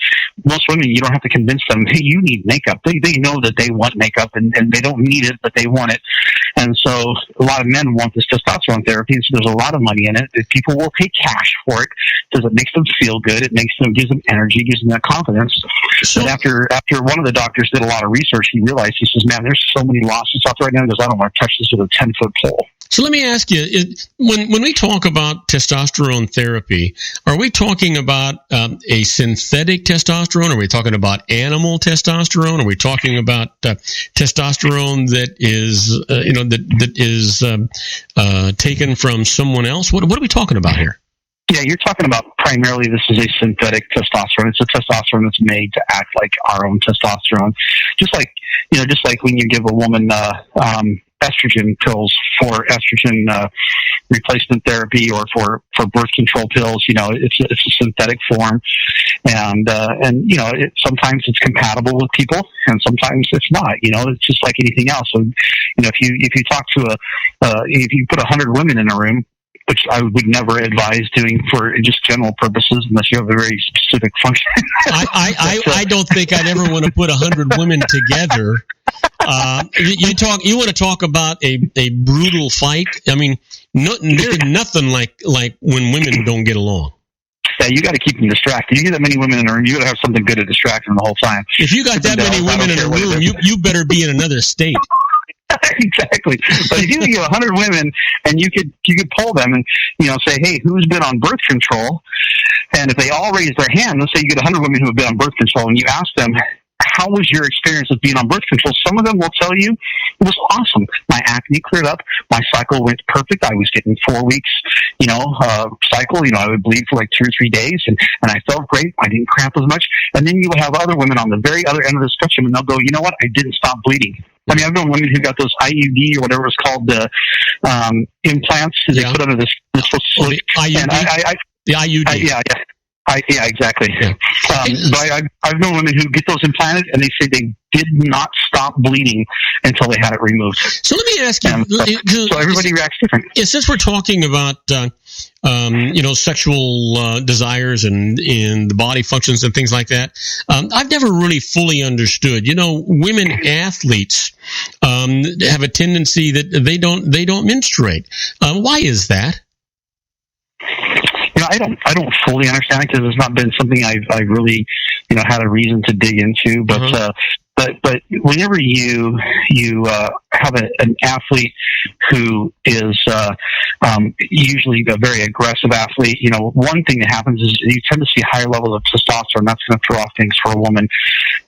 most women, you don't have to convince them, hey, you need makeup. They know that they want makeup, and they don't need it, but they want it. And so a lot of men want this testosterone therapy, and so there's a lot of money in it. People will pay cash for it because it makes them feel good. It gives them energy, gives them that confidence. So, but after one of the doctors did a lot of research, he realized, he says, man, there's so many lawsuits out there right now. He goes, I don't want to touch this with a 10-foot pole. So let me ask you, when we talk about testosterone therapy, are we talking about a synthetic testosterone? Are we talking about animal testosterone? Are we talking about testosterone that is taken from someone else? What are we talking about here? Yeah, you're talking about primarily this is a synthetic testosterone. It's a testosterone that's made to act like our own testosterone. Just like when you give a woman estrogen pills for estrogen replacement therapy, or for birth control pills, it's a synthetic form, and sometimes it's compatible with people, and sometimes it's not. It's just like anything else. So, if you talk to if you put 100 women in a room, which I would never advise doing for just general purposes unless you have a very specific function. I don't think I'd ever want to put 100 women together. You want to talk about a brutal fight? I mean, nothing like when women don't get along. Yeah, you got to keep them distracted. You get that many women in a room, you got to have something good to distract them the whole time. If you got that many women in a room, you better be in another state. Exactly. But if you get 100 women and you could poll them and say, hey, who's been on birth control? And if they all raise their hand, let's say you get 100 women who have been on birth control, and you ask them, how was your experience of being on birth control? Some of them will tell you it was awesome. My acne cleared up. My cycle went perfect. I was getting 4 weeks, cycle. I would bleed for like 2 or 3 days, and I felt great. I didn't cramp as much. And then you will have other women on the very other end of the spectrum, and they'll go, you know what? I didn't stop bleeding. I mean, I've known women who got those IUD or whatever it's called, the implants they put under this the IUD. The IUD. Yeah, exactly. Yeah. But I've known women who get those implanted, and they say they did not stop bleeding until they had it removed. So let me ask you. So everybody reacts different. Yeah, since we're talking about sexual desires and the body functions and things like that, I've never really fully understood. Women athletes have a tendency that they don't menstruate. Why is that? I don't fully understand it because it's not been something I've really, had a reason to dig into. But but whenever you have an athlete who is usually a very aggressive athlete, one thing that happens is you tend to see higher levels of testosterone. That's going to throw off things for a woman.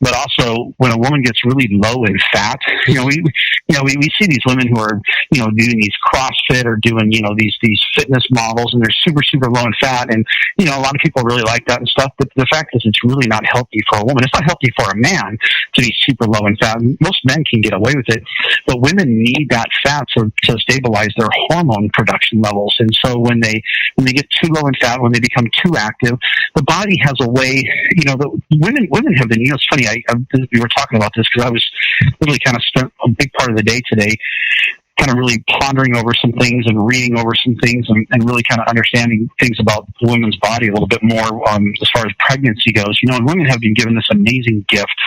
But also, when a woman gets really low in fat, we see these women who are doing these CrossFit or doing these fitness models, and they're super super low in fat, and a lot of people really like that and stuff. But the fact is, it's really not healthy for a woman. It's not healthy for a man to be super low in fat. Most men can get away with it, but women need that fat to stabilize their hormone production levels. And so when they get too low in fat, when they become too active, the body has a way. Women have been. It's funny. We were talking about this because I was really kind of spent a big part of the day today kind of really pondering over some things and reading over some things and really kind of understanding things about the women's body a little bit more as far as pregnancy goes. And women have been given this amazing gift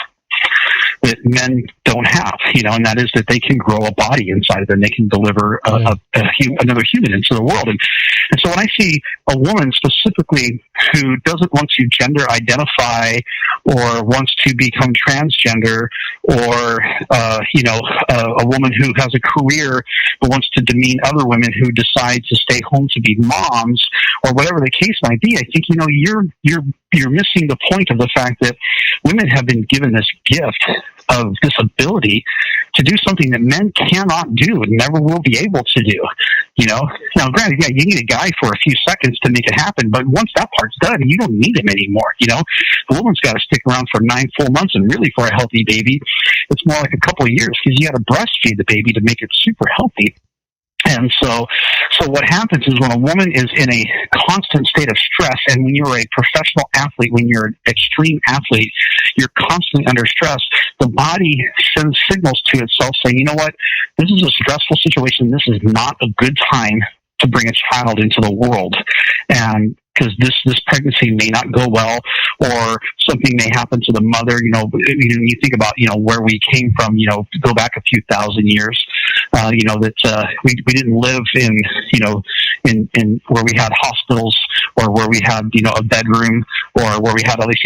that men don't have, and that is that they can grow a body inside of them. They can deliver another human into the world. And so when I see a woman specifically who doesn't want to gender identify or wants to become transgender, or a woman who has a career but wants to demean other women who decide to stay home to be moms, or whatever the case might be, I think you're missing the point of the fact that women have been given this gift of this ability to do something that men cannot do and never will be able to do. Now granted, you need a guy for a few seconds to make it happen, but once that part's done, you don't need him anymore. The woman's got to stick around for 9 full months, and really for a healthy baby, it's more like a couple of years because you got to breastfeed the baby to make it super healthy. And so what happens is when a woman is in a constant state of stress, and when you're a professional athlete, when you're an extreme athlete, you're constantly under stress, the body sends signals to itself saying, you know what, this is a stressful situation. This is not a good time to bring a child into the world. And because this pregnancy may not go well, or something may happen to the mother. You think about where we came from. Go back a few thousand years. That we didn't live in where we had hospitals, or where we had a bedroom, or where we had at least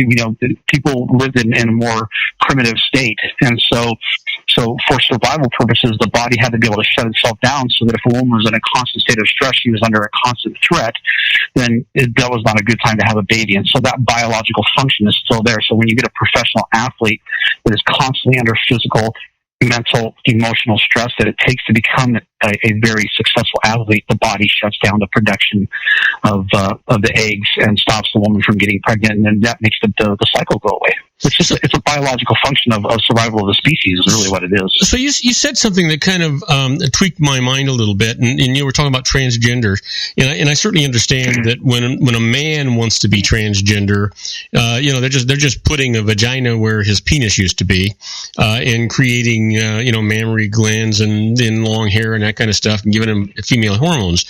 people lived in a more primitive state. And so for survival purposes, the body had to be able to shut itself down, so that if a woman was in a constant state of stress, she was under a constant threat, then that was not a good time to have a baby. And so that biological function is still there. So when you get a professional athlete that is constantly under physical, mental, emotional stress that it takes to become a very successful athlete, the body shuts down the production of the eggs and stops the woman from getting pregnant, and then that makes the cycle go away. It's a biological function of survival of the species is really what it is. So you said something that kind of tweaked my mind a little bit, and you were talking about transgender, and I certainly understand that when a man wants to be transgender, they're just putting a vagina where his penis used to be, and creating mammary glands and long hair and that kind of stuff, and giving him female hormones.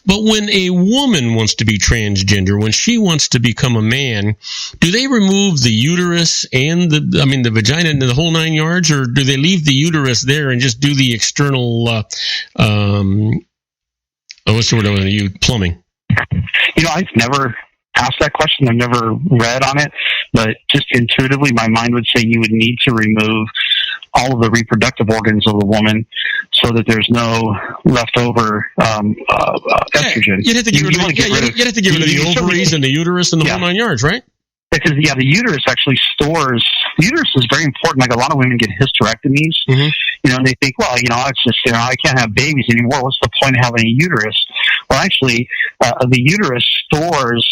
But when a woman wants to be transgender, when she wants to become a man, do they remove the uterus and the vagina and the whole 9 yards, or do they leave the uterus there and just do the external what's the word I want to use, plumbing? I've never asked that question. I've never read on it, but just intuitively my mind would say you would need to remove all of the reproductive organs of the woman so that there's no leftover estrogen. You'd have to get rid of the ovaries and the uterus and the whole 9 yards, right? Because the uterus actually stores. The uterus is very important. Like a lot of women get hysterectomies, and they think, well, it's just I can't have babies anymore. What's the point of having a uterus? Well, actually, the uterus stores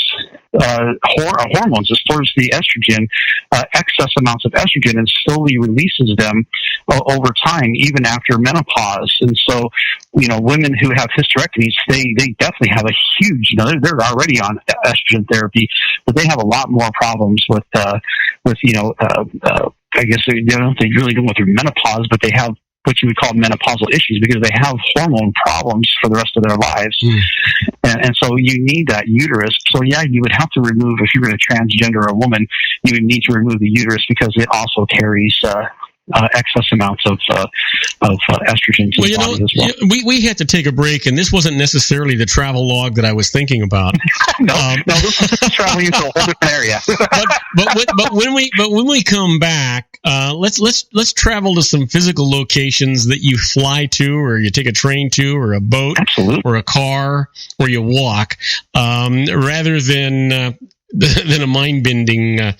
hormones. It stores the estrogen, excess amounts of estrogen, and slowly releases them over time, even after menopause. And so, women who have hysterectomies, they definitely have a huge. They're already on estrogen therapy, but they have a lot more problems with I guess they don't really go through menopause, but they have what you would call menopausal issues because they have hormone problems for the rest of their lives. And so you need that uterus. So you would have to remove, if you're going to transgender a woman, you would need to remove the uterus because it also carries excess amounts of estrogen to the body as well. We had to take a break, and this wasn't necessarily the travel log that I was thinking about. No, this is traveling into a whole different area. but when we come back, let's travel to some physical locations that you fly to, or you take a train to, or a boat, Absolutely. Or a car, or you walk, rather than a mind-bending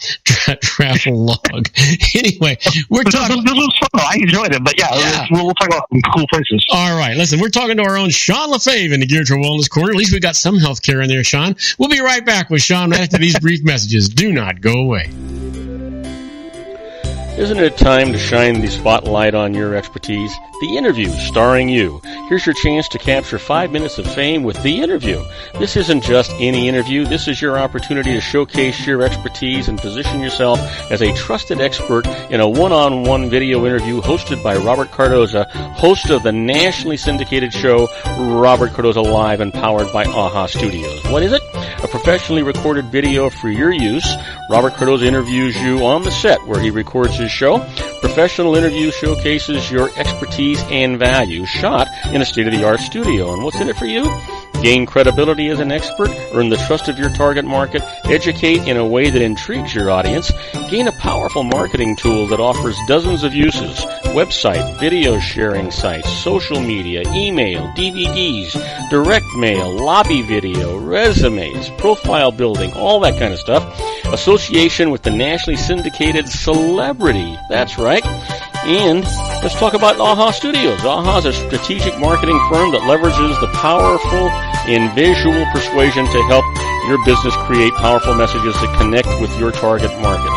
travel log. Anyway, we're talking. This was fun. I enjoyed it, but we'll talk about some cool places. All right, listen, we're talking to our own Sean LaFave in the Gear to Wellness Corner. At least we got some health care in there, Sean. We'll be right back with Sean right after these brief messages. Do not go away. Isn't it time to shine the spotlight on your expertise? The Interview, starring you. Here's your chance to capture 5 minutes of fame with The Interview. This isn't just any interview. This is your opportunity to showcase your expertise and position yourself as a trusted expert in a one-on-one video interview hosted by Robert Cardoza, host of the nationally syndicated show Robert Cardoza Live and powered by AHA Studios. What is it? A professionally recorded video for your use. Robert Cardoza interviews you on the set where he records his show. Professional interview showcases your expertise and value, shot in a state-of-the-art studio. And what's in it for you? Gain credibility as an expert, earn the trust of your target market, educate in a way that intrigues your audience, gain a powerful marketing tool that offers dozens of uses, website, video sharing sites, social media, email, DVDs, direct mail, lobby video, resumes, profile building, all that kind of stuff. Association with the nationally syndicated celebrity. That's right. And let's talk about AHA Studios. AHA is a strategic marketing firm that leverages the powerful and visual persuasion to help your business create powerful messages that connect with your target market.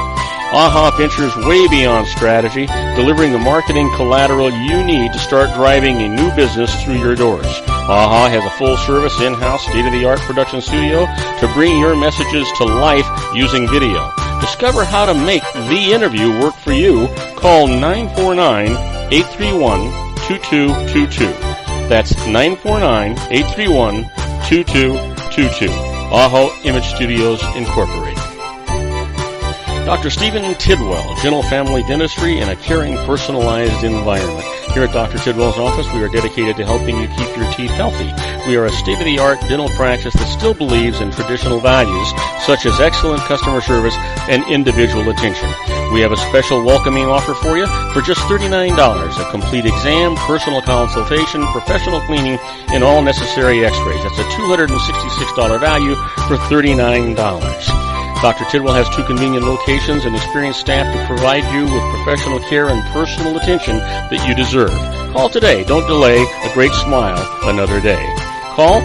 AHA ventures way beyond strategy, delivering the marketing collateral you need to start driving a new business through your doors. AHA has a full-service, in-house, state-of-the-art production studio to bring your messages to life using video. Discover how to make The Interview work for you. Call 949-831-2222. That's 949-831-2222. AHA Image Studios Incorporated. Dr. Stephen Tidwell, Gentle Family Dentistry in a caring, personalized environment. Here at Dr. Tidwell's office, we are dedicated to helping you keep your teeth healthy. We are a state-of-the-art dental practice that still believes in traditional values, such as excellent customer service and individual attention. We have a special welcoming offer for you for just $39, a complete exam, personal consultation, professional cleaning, and all necessary x-rays. That's a $266 value for $39. Dr. Tidwell has 2 convenient locations and experienced staff to provide you with professional care and personal attention that you deserve. Call today. Don't delay. A great smile another day. Call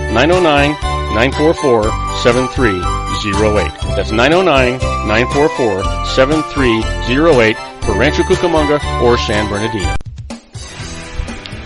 909-944-7308. That's 909-944-7308 for Rancho Cucamonga or San Bernardino.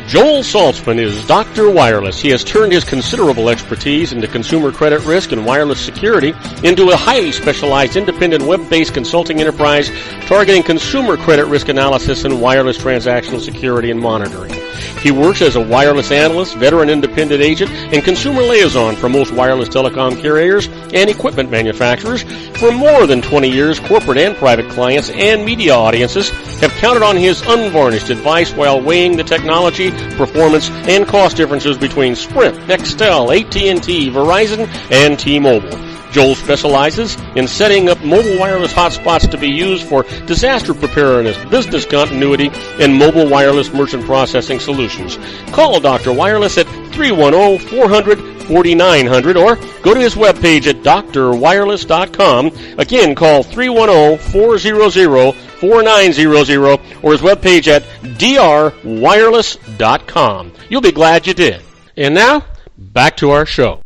Joel Saltzman is Dr. Wireless. He has turned his considerable expertise into consumer credit risk and wireless security into a highly specialized independent web-based consulting enterprise targeting consumer credit risk analysis and wireless transactional security and monitoring. He works as a wireless analyst, veteran independent agent, and consumer liaison for most wireless telecom carriers and equipment manufacturers. For more than 20 years, corporate and private clients and media audiences have counted on his unvarnished advice while weighing the technology, performance, and cost differences between Sprint, Nextel, AT&T, Verizon, and T-Mobile. Joel specializes in setting up mobile wireless hotspots to be used for disaster preparedness, business continuity, and mobile wireless merchant processing solutions. Call Dr. Wireless at 310-400-4900 or go to his webpage at drwireless.com. Again, call 310-400-4900 or his webpage at drwireless.com. You'll be glad you did. And now, back to our show.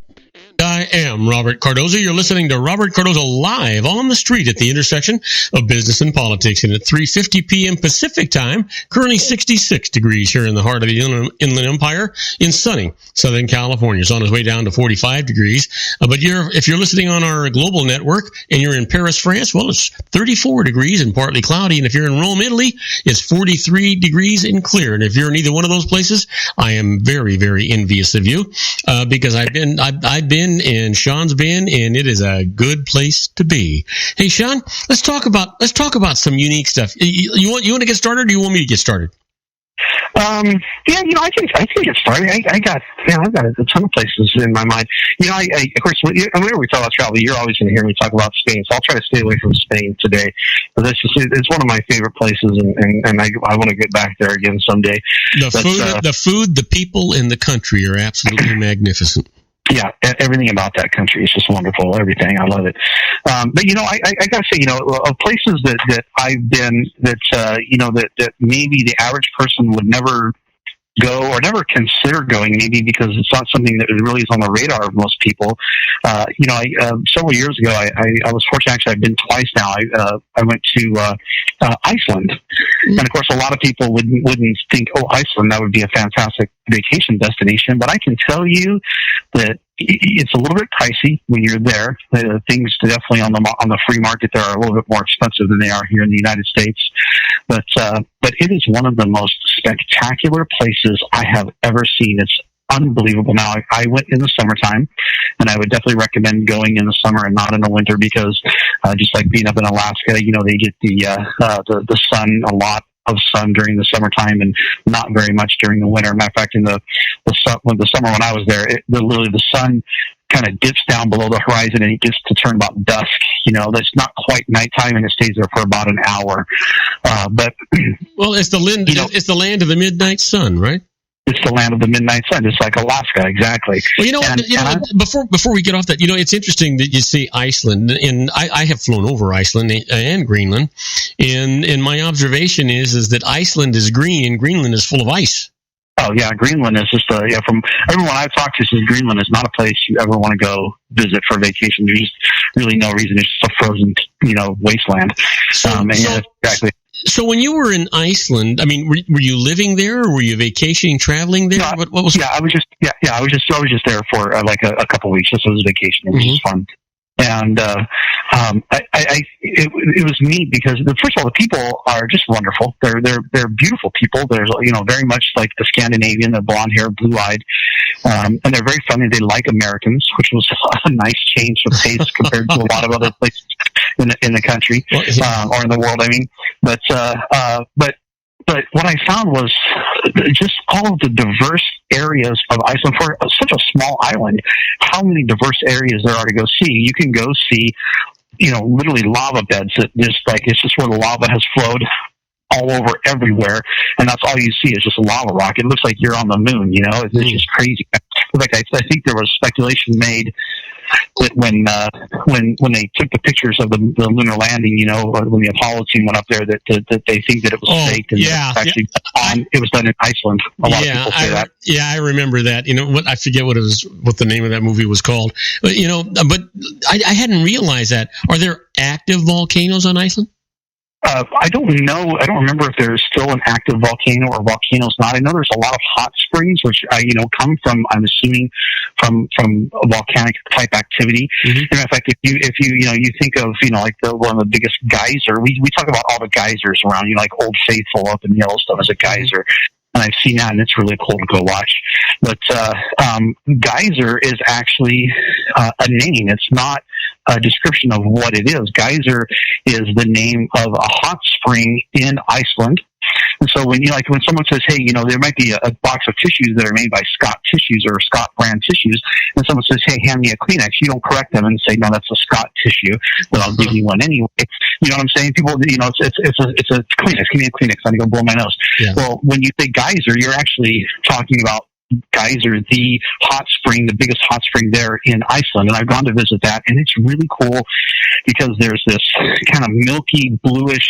I am Robert Cardoza. You're listening to Robert Cardoza live on the street at the intersection of business and politics. And at 3:50 p.m. Pacific time, currently 66 degrees here in the heart of the Inland Empire in sunny Southern California. It's on its way down to 45 degrees. But if you're listening on our global network and you're in Paris, France, well, it's 34 degrees and partly cloudy. And if you're in Rome, Italy, it's 43 degrees and clear. And if you're in either one of those places, I am very, very envious of you because I've been and Sean's been, and it is a good place to be. Hey, Sean, let's talk about some unique stuff. You want to get started, or do you want me to get started? Yeah, I can get started. I've got a ton of places in my mind. Of course, whenever we talk about travel, you're always going to hear me talk about Spain. So I'll try to stay away from Spain today. But it's one of my favorite places, and I want to get back there again someday. The food, the people, and the country are absolutely magnificent. Yeah, everything about that country is just wonderful. Everything, I love it. But I gotta say, of places that I've been that maybe the average person would never go or never consider going, maybe because it's not something that really is on the radar of most people. Several years ago, I was fortunate. Actually, I've been twice now. I went to Iceland, and of course, a lot of people wouldn't think, oh, Iceland, that would be a fantastic vacation destination. But I can tell you that it's a little bit pricey when you're there. Things definitely on the free market there are a little bit more expensive than they are here in the United States. But it is one of the most spectacular places I have ever seen. It's unbelievable. Now, I went in the summertime, and I would definitely recommend going in the summer and not in the winter because just like being up in Alaska, they get the sun, a lot of sun during the summertime and not very much during the winter. Matter of fact, in the summer when I was there, literally the sun kind of dips down below the horizon and it gets to turn about dusk. That's not quite nighttime, and it stays there for about an hour. But well, it's the land. It's the land of the midnight sun, right? It's the land of the midnight sun, just like Alaska, exactly. Well, before we get off that, it's interesting that you say Iceland, and I have flown over Iceland and Greenland, and my observation is that Iceland is green and Greenland is full of ice. Oh yeah, Greenland is just from everyone I've talked to says Greenland is not a place you ever want to go visit for vacation. There's just really no reason. It's just a frozen, wasteland. Exactly. So when you were in Iceland, I mean, were you living there, or were you vacationing, traveling there? No, what was? Yeah, I was just there for like a couple of weeks. Just as a vacation. It was just fun. And it was neat because first of all, the people are just wonderful. They're beautiful people. They're very much like the Scandinavian, the blonde hair, blue eyed, and they're very funny. They like Americans, which was a nice change of pace compared to a lot of other places in the country or in the world. I mean, but what I found was just all of the diverse areas of Iceland. For such a small island, how many diverse areas there are to go see. You can go see, literally lava beds that it's just where the lava has flowed all over everywhere, and that's all you see is just a lava rock. It looks like you're on the moon, It's just crazy. Like I think there was speculation made that when they took the pictures of the lunar landing, when the Apollo team went up there, that they think that it was fake and actually It was done in Iceland. A lot of people say that. Yeah, I remember that. I forget what the name of that movie was called. But, I hadn't realized that. Are there active volcanoes on Iceland? I don't know. I don't remember if there's still an active volcano or volcanoes not. I know there's a lot of hot springs, which come from, I'm assuming, from volcanic type activity. Mm-hmm. And in fact, if you think of like one of the biggest geyser, we talk about all the geysers around, like Old Faithful up in Yellowstone as a geyser. And I've seen that, and it's really cool to go watch. But geyser is actually a name. It's not a description of what it is. Geyser is the name of a hot spring in Iceland. And so when someone says, hey, there might be a box of tissues that are made by Scott Tissues or Scott brand tissues, and someone says, hey, hand me a Kleenex, you don't correct them and say, no, that's a Scott tissue, but I'll give you one anyway. You know what I'm saying? People, it's a Kleenex. Give me a Kleenex. I'm going to go blow my nose. Yeah. Well, when you say geyser, you're actually talking about geyser, the hot spring, the biggest hot spring there in Iceland. And I've gone to visit that, and it's really cool because there's this kind of milky, bluish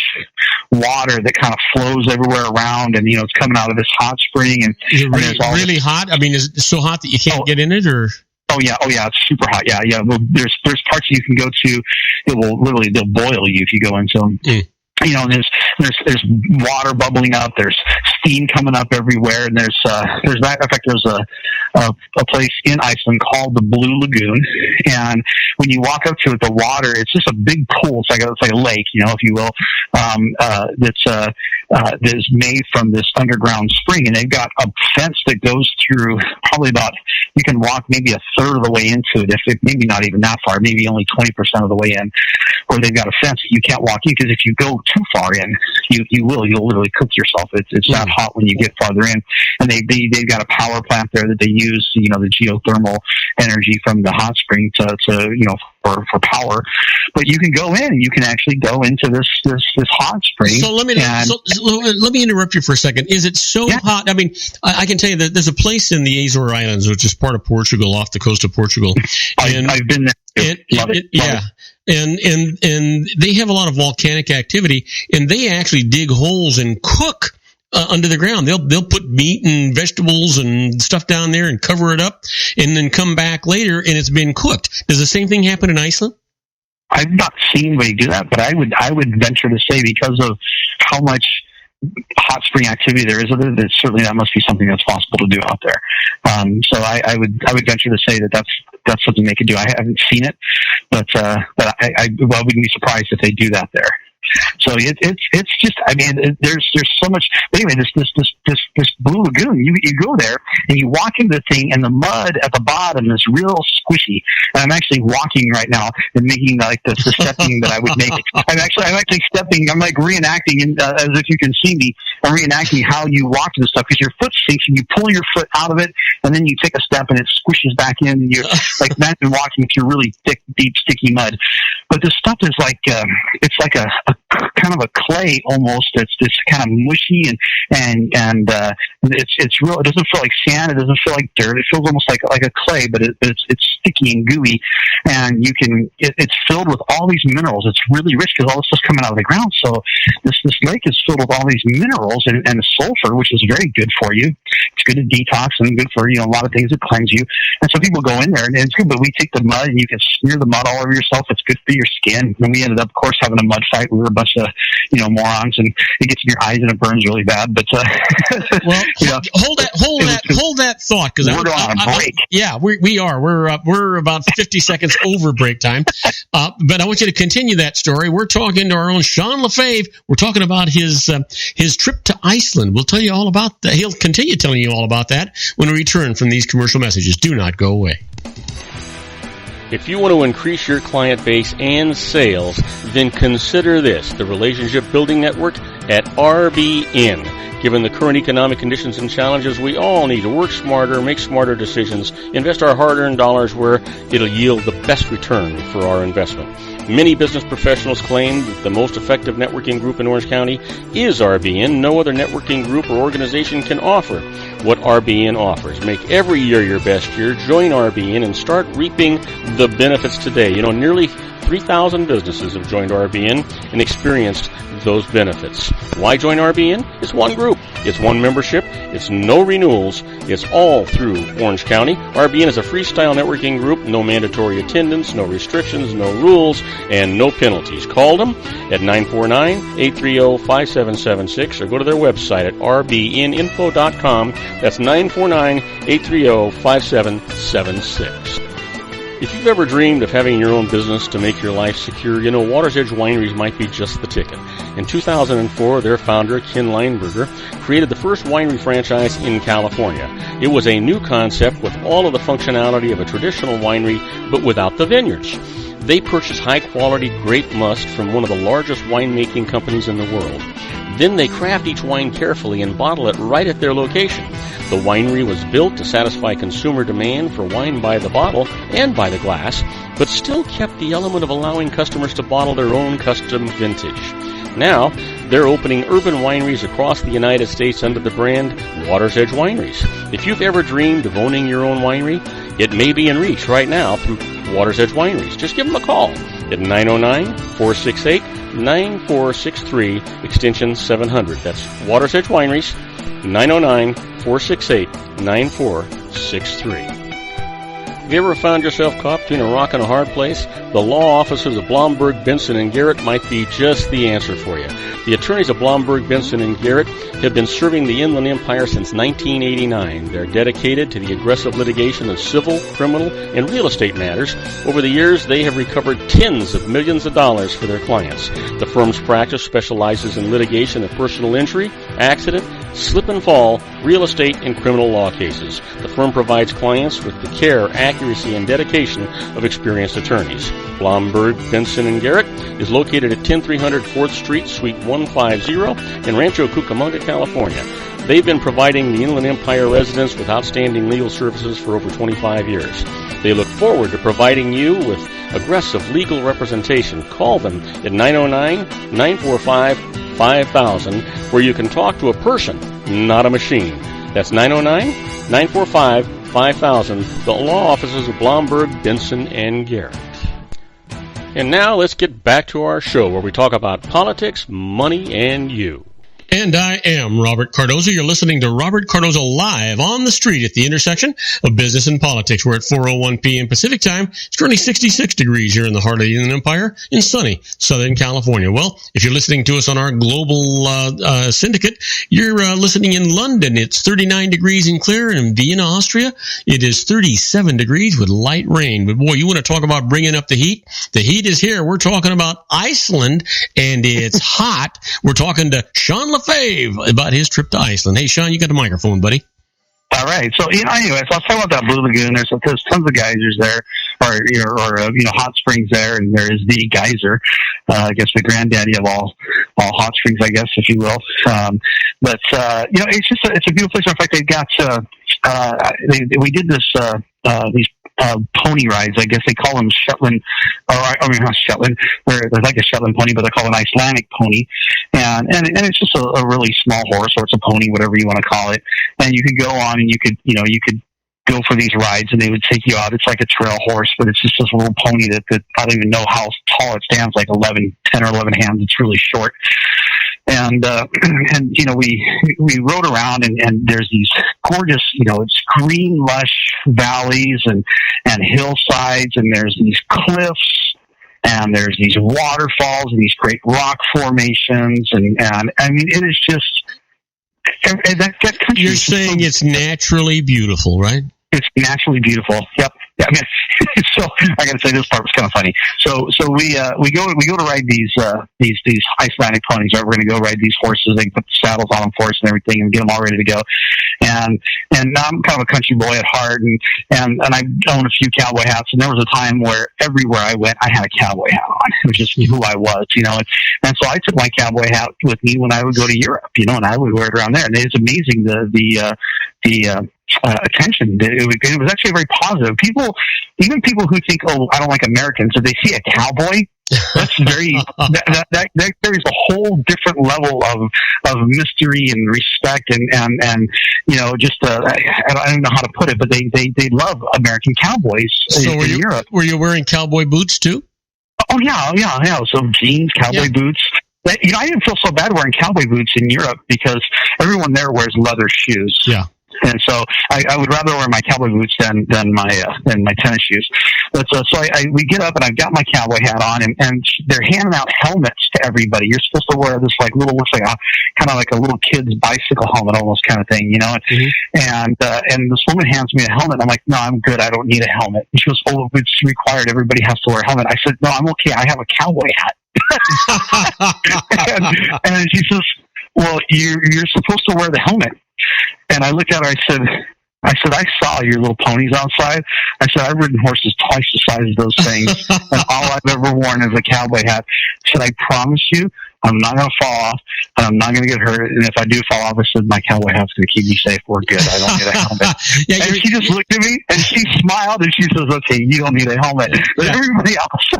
water that kind of flows everywhere around, and it's coming out of this hot spring. And is it really hot? I mean, is it so hot that you can't get in it, or? Oh yeah, it's super hot. Yeah. Well, there's parts you can go to. They'll boil you if you go into them. And there's water bubbling up. There's steam coming up everywhere, and there's that. In fact, there's a place in Iceland called the Blue Lagoon, and when you walk up to it, the water, it's just a big pool. It's like a lake, if you will. That is made from this underground spring, and they've got a fence that goes through probably about, you can walk maybe a third of the way into it, if maybe not even that far, maybe only 20% of the way in, where they've got a fence that you can't walk in, because if you go too far in, you'll literally cook yourself. It's that hot when you get farther in, and they've got a power plant there that they use, the geothermal energy from the hot spring to for power. But you can go in, and you can actually go into this hot spring. So let me interrupt you for a second. Is it so hot? I mean, I can tell you that there's a place in the Azore Islands, which is part of Portugal, off the coast of Portugal. I've been there. Love it. And they have a lot of volcanic activity, and they actually dig holes and cook under the ground. They'll put meat and vegetables and stuff down there and cover it up, and then come back later and it's been cooked. Does the same thing happen in Iceland? I've not seen anybody do that, but I would venture to say, because of how much hot spring activity there is, that certainly that must be something that's possible to do out there. So I would venture to say that's something they could do. I haven't seen it, but I wouldn't be surprised if they do that there. So it's just, I mean, there's so much. But anyway, this Blue Lagoon, you go there and you walk into the thing, and the mud at the bottom is real squishy. And I'm actually walking right now and making like the stepping that I would make. I'm actually stepping. I'm like reenacting, as if you can see me. I'm reenacting how you walk to the stuff, because your foot sinks and you pull your foot out of it, and then you take a step and it squishes back in. And you're like, imagine walking through really thick, deep, sticky mud. But this stuff is like it's like a kind of a clay almost. It's kind of mushy and it's real. It doesn't feel like sand. It doesn't feel like dirt. It feels almost like a clay, but it's sticky and gooey, and it's filled with all these minerals. It's really rich because all this stuff's coming out of the ground. So this lake is filled with all these minerals and sulfur, which is very good for you. It's good to detox and good for a lot of things that cleanse you. And so people go in there, and it's good. But we take the mud, and you can smear the mud all over yourself. It's good for your skin. And we ended up, of course, having a mud fight. We were a bunch of morons, and it gets in your eyes and it burns really bad. But well, hold that thought, because we're on a break. Yeah, we are. We're about 50 seconds over break time. But I want you to continue that story. We're talking to our own Sean Lefebvre. We're talking about his trip to Iceland. We'll tell you all about that. He'll continue telling you all about that when we return from these commercial messages. Do not go away. If you want to increase your client base and sales, then consider this, the Relationship Building Network at RBN. Given the current economic conditions and challenges, we all need to work smarter, make smarter decisions, invest our hard-earned dollars where it'll yield the best return for our investment. Many business professionals claim that the most effective networking group in Orange County is RBN. No other networking group or organization can offer what RBN offers. Make every year your best year. Join RBN and start reaping the benefits today. Nearly 3,000 businesses have joined RBN and experienced those benefits. Why join RBN? It's one group. It's one membership. It's no renewals. It's all through Orange County. RBN is a freestyle networking group. No mandatory attendance, no restrictions, no rules, and no penalties. Call them at 949-830-5776 or go to their website at rbninfo.com. That's 949-830-5776. If you've ever dreamed of having your own business to make your life secure, you know Water's Edge Wineries might be just the ticket. In 2004, their founder, Ken Lineberger, created the first winery franchise in California. It was a new concept with all of the functionality of a traditional winery, but without the vineyards. They purchase high-quality grape must from one of the largest winemaking companies in the world. Then they craft each wine carefully and bottle it right at their location. The winery was built to satisfy consumer demand for wine by the bottle and by the glass, but still kept the element of allowing customers to bottle their own custom vintage. Now, they're opening urban wineries across the United States under the brand Water's Edge Wineries. If you've ever dreamed of owning your own winery, it may be in reach right now through Water's Edge Wineries. Just give them a call at 909-468-9463, extension 700. That's Water's Edge Wineries, 909-468-9463. Have you ever found yourself caught between a rock and a hard place? The law offices of Blomberg, Benson, and Garrett might be just the answer for you. The attorneys of Blomberg, Benson, and Garrett have been serving the Inland Empire since 1989. They're dedicated to the aggressive litigation of civil, criminal, and real estate matters. Over the years, they have recovered tens of millions of dollars for their clients. The firm's practice specializes in litigation of personal injury, accident, slip and fall, real estate, and criminal law cases. The firm provides clients with the care, accuracy, and dedication of experienced attorneys. Blomberg, Benson, and Garrett is located at 10300 4th Street, Suite 150 in Rancho Cucamonga, California. They've been providing the Inland Empire residents with outstanding legal services for over 25 years. They look forward to providing you with aggressive legal representation. Call them at 909-945-5000, where you can talk to a person, not a machine. That's 909-945-5000, the law offices of Blomberg, Benson, and Garrett. And now let's get back to our show where we talk about politics, money, and you. And I am Robert Cardoza. You're listening to Robert Cardoza live on the street at the intersection of business and politics. We're at 4:01 p.m. Pacific time. It's currently 66 degrees here in the heart of the Inland Empire in sunny Southern California. Well, if you're listening to us on our global syndicate, you're listening in London. It's 39 degrees and clear. And in Vienna, Austria, it is 37 degrees with light rain. But boy, you want to talk about bringing up the heat? The heat is here. We're talking about Iceland, and it's hot. We're talking to Sean Lefebvre about his trip to Iceland. Hey, Sean, you got the microphone, buddy. All right. So, anyway, so I'll talk about that Blue Lagoon. There's tons of geysers there, or hot springs there, and there is the geyser. I guess the granddaddy of all hot springs, I guess, if you will. It's a beautiful place. In fact, they got we did these pony rides. I guess they call them Shetland, not Shetland. They're like a Shetland pony, but they're called an Icelandic pony. And it's just a really small horse, or it's a pony, whatever you want to call it. And you could go on and you could go for these rides, and they would take you out. It's like a trail horse, but it's just this little pony that I don't even know how tall it stands, like 10 or 11 hands. It's really short. And we rode around, and there's these gorgeous, it's green, lush valleys and hillsides, and there's these cliffs, and there's these waterfalls and these great rock formations, and I mean, it is just that country. You're saying it's naturally beautiful, right? It's naturally beautiful. Yep. Yeah, I mean, so I got to say this part was kind of funny. So we go to ride these Icelandic ponies. Right? We're going to go ride these horses. They put the saddles on them for us and everything, and get them all ready to go. And now I'm kind of a country boy at heart, and I own a few cowboy hats. And there was a time where everywhere I went, I had a cowboy hat on. It was just who I was, And so I took my cowboy hat with me when I would go to Europe, and I would wear it around there. And it's amazing the attention. It was actually very positive. Even people who think, "Oh, I don't like Americans," if they see a cowboy, that's very that carries a whole different level of mystery and respect and just I don't know how to put it, but they love American cowboys. So in Europe. Were you wearing cowboy boots too? Oh yeah. So jeans, cowboy boots. But, I didn't feel so bad wearing cowboy boots in Europe because everyone there wears leather shoes. Yeah. And so I would rather wear my cowboy boots than my tennis shoes. But so we get up and I've got my cowboy hat on and they're handing out helmets to everybody. You're supposed to wear this like little, looks like kind of like a little kid's bicycle helmet almost kind of thing, And this woman hands me a helmet. And I'm like, no, I'm good. I don't need a helmet. And she goes, oh, it's required. Everybody has to wear a helmet. I said, no, I'm okay. I have a cowboy hat. and she says, well, you're supposed to wear the helmet. And I looked at her, I said, I saw your little ponies outside. I said, I've ridden horses twice the size of those things, and all I've ever worn is a cowboy hat. I said, I promise you, I'm not going to fall off, and I'm not going to get hurt. And if I do fall off, I said, my cowboy hat's going to keep me safe. We're good. I don't need a helmet. And she just looked at me, and she smiled, and she says, okay, you don't need a helmet. But everybody else.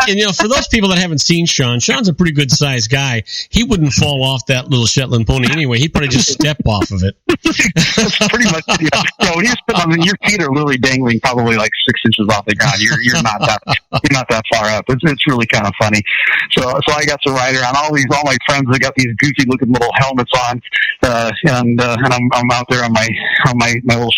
And for those people that haven't seen Sean's a pretty good sized guy. He wouldn't fall off that little Shetland pony anyway. He'd probably just step off of it. That's pretty much it. When you're sitting your feet are literally dangling probably like 6 inches off the ground. You're not that far up. It's really kind of funny. So I got to ride around. All my friends, they got these goofy looking little helmets on, and I'm out there on my little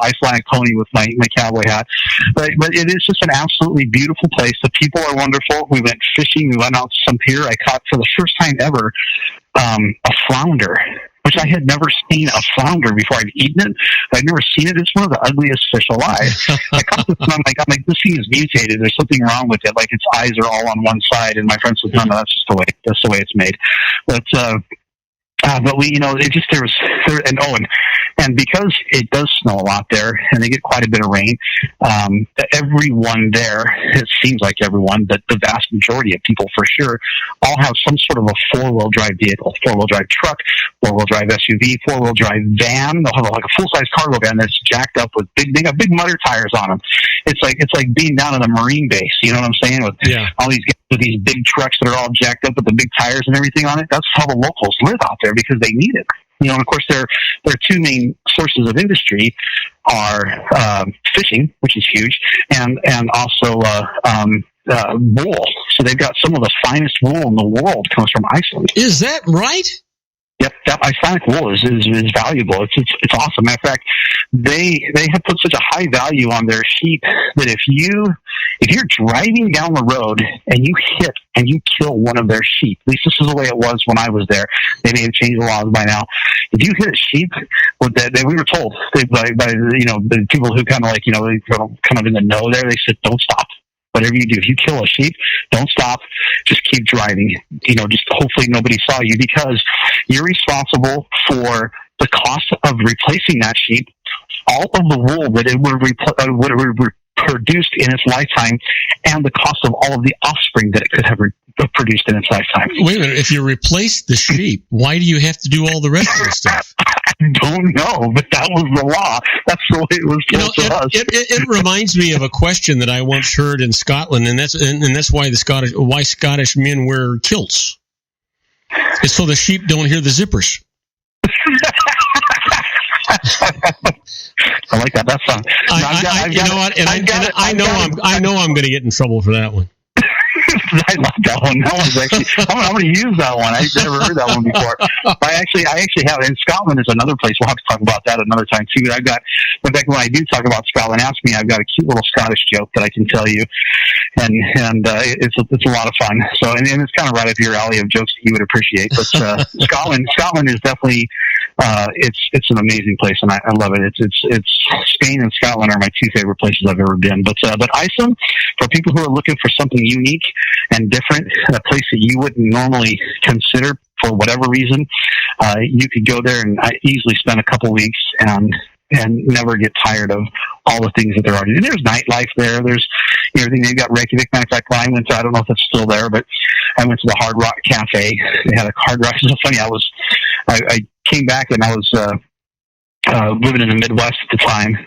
Icelandic pony with my cowboy hat. But it is just an absolutely beautiful place. The people are wonderful. We went fishing. We went out to some pier. I caught for the first time ever a flounder, which I had never seen a flounder before. I'd eaten it. I'd never seen it. It's one of the ugliest fish alive. I caught this and I'm like, this thing is mutated. There's something wrong with it. Like its eyes are all on one side. And my friend said, no, that's just the way it's made. But we, it just, and because it does snow a lot there and they get quite a bit of rain, everyone there, it seems like everyone, but the vast majority of people for sure, all have some sort of a 4-wheel drive vehicle, 4-wheel drive truck, 4-wheel drive SUV, 4-wheel drive van. They'll have like a full-size cargo van that's jacked up with they got big mudder tires on them. It's like being down in a Marine base. You know what I'm saying? With all these guys with these big trucks that are all jacked up with the big tires and everything on it. That's how the locals live out there because they need it. And of course, their two main sources of industry are fishing, which is huge, and also wool. So they've got some of the finest wool in the world comes from Iceland. Is that right? Yep, that Icelandic wool is valuable. It's awesome. Matter of fact, they have put such a high value on their sheep that if you're driving down the road and you hit and you kill one of their sheep, at least this is the way it was when I was there. They may have changed the laws by now. If you hit a sheep, we were told by the people who kind of like kind of in the know there, they said don't stop. Whatever you do, if you kill a sheep, don't stop. Just keep driving. Just hopefully nobody saw you because you're responsible for the cost of replacing that sheep, all of the wool that it would produced in its lifetime, and the cost of all of the offspring that it could have produced in its lifetime. Wait a minute. If you replace the sheep, why do you have to do all the rest of the stuff? I don't know, but that was the law. That's the way it was told to us. It reminds me of a question that I once heard in Scotland, and that's why Scottish men wear kilts. It's so the sheep don't hear the zippers. I like that. That's fun. I know I'm going to get in trouble for that one. I love that one. That one's actually. I'm going to use that one. I've never heard that one before. I actually have. And Scotland is another place. We'll have to talk about that another time too. In fact, when I do talk about Scotland, ask me. I've got a cute little Scottish joke that I can tell you, and it's a lot of fun. So and it's kind of right up your alley of jokes that you would appreciate. But Scotland is definitely. It's an amazing place, and I love it. It's Spain and Scotland are my two favorite places I've ever been. But Iceland, for people who are looking for something unique and different, a place that you wouldn't normally consider for whatever reason, you could go there and easily spend a couple weeks and never get tired of all the things that there are. And there's nightlife there. There's everything. They've got Reykjavik. Matter of fact, I went to, I don't know if it's still there, but I went to the Hard Rock Cafe. They had a Hard Rock. It's so funny. I came back and I was living in the Midwest at the time,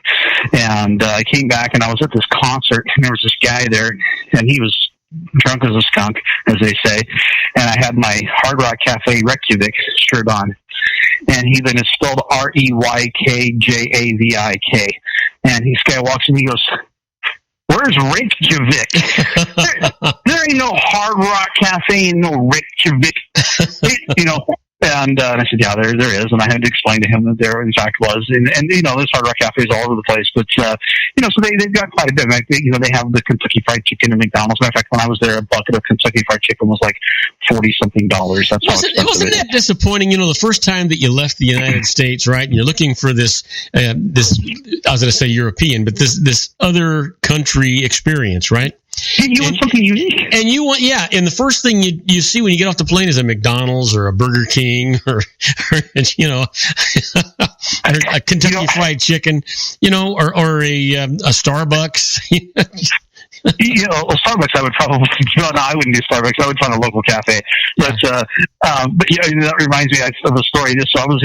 and I came back and I was at this concert, and there was this guy there, and he was drunk as a skunk, as they say, and I had my Hard Rock Cafe Reykjavik shirt on, and then it's spelled Reykjavik, and this guy walks in, he goes, Where's Reykjavik? there ain't no Hard Rock Cafe in no Reykjavik. And I said, yeah, there is. And I had to explain to him that there, in fact, was. And there's Hard Rock Cafes all over the place. But, so they've got quite a bit. Like, they have the Kentucky Fried Chicken at McDonald's. Matter of fact, when I was there, a bucket of Kentucky Fried Chicken was like $40-something. That's how expensive wasn't that disappointing? The first time that you left the United States, right? And you're looking for this, I was going to say European, but this other country experience, right? You want something unique. And and the first thing you see when you get off the plane is a McDonald's or a Burger King or a Kentucky Fried Chicken, or a Starbucks. Starbucks, I would probably, I wouldn't do Starbucks. I would find a local cafe. But that reminds me of a story. So I was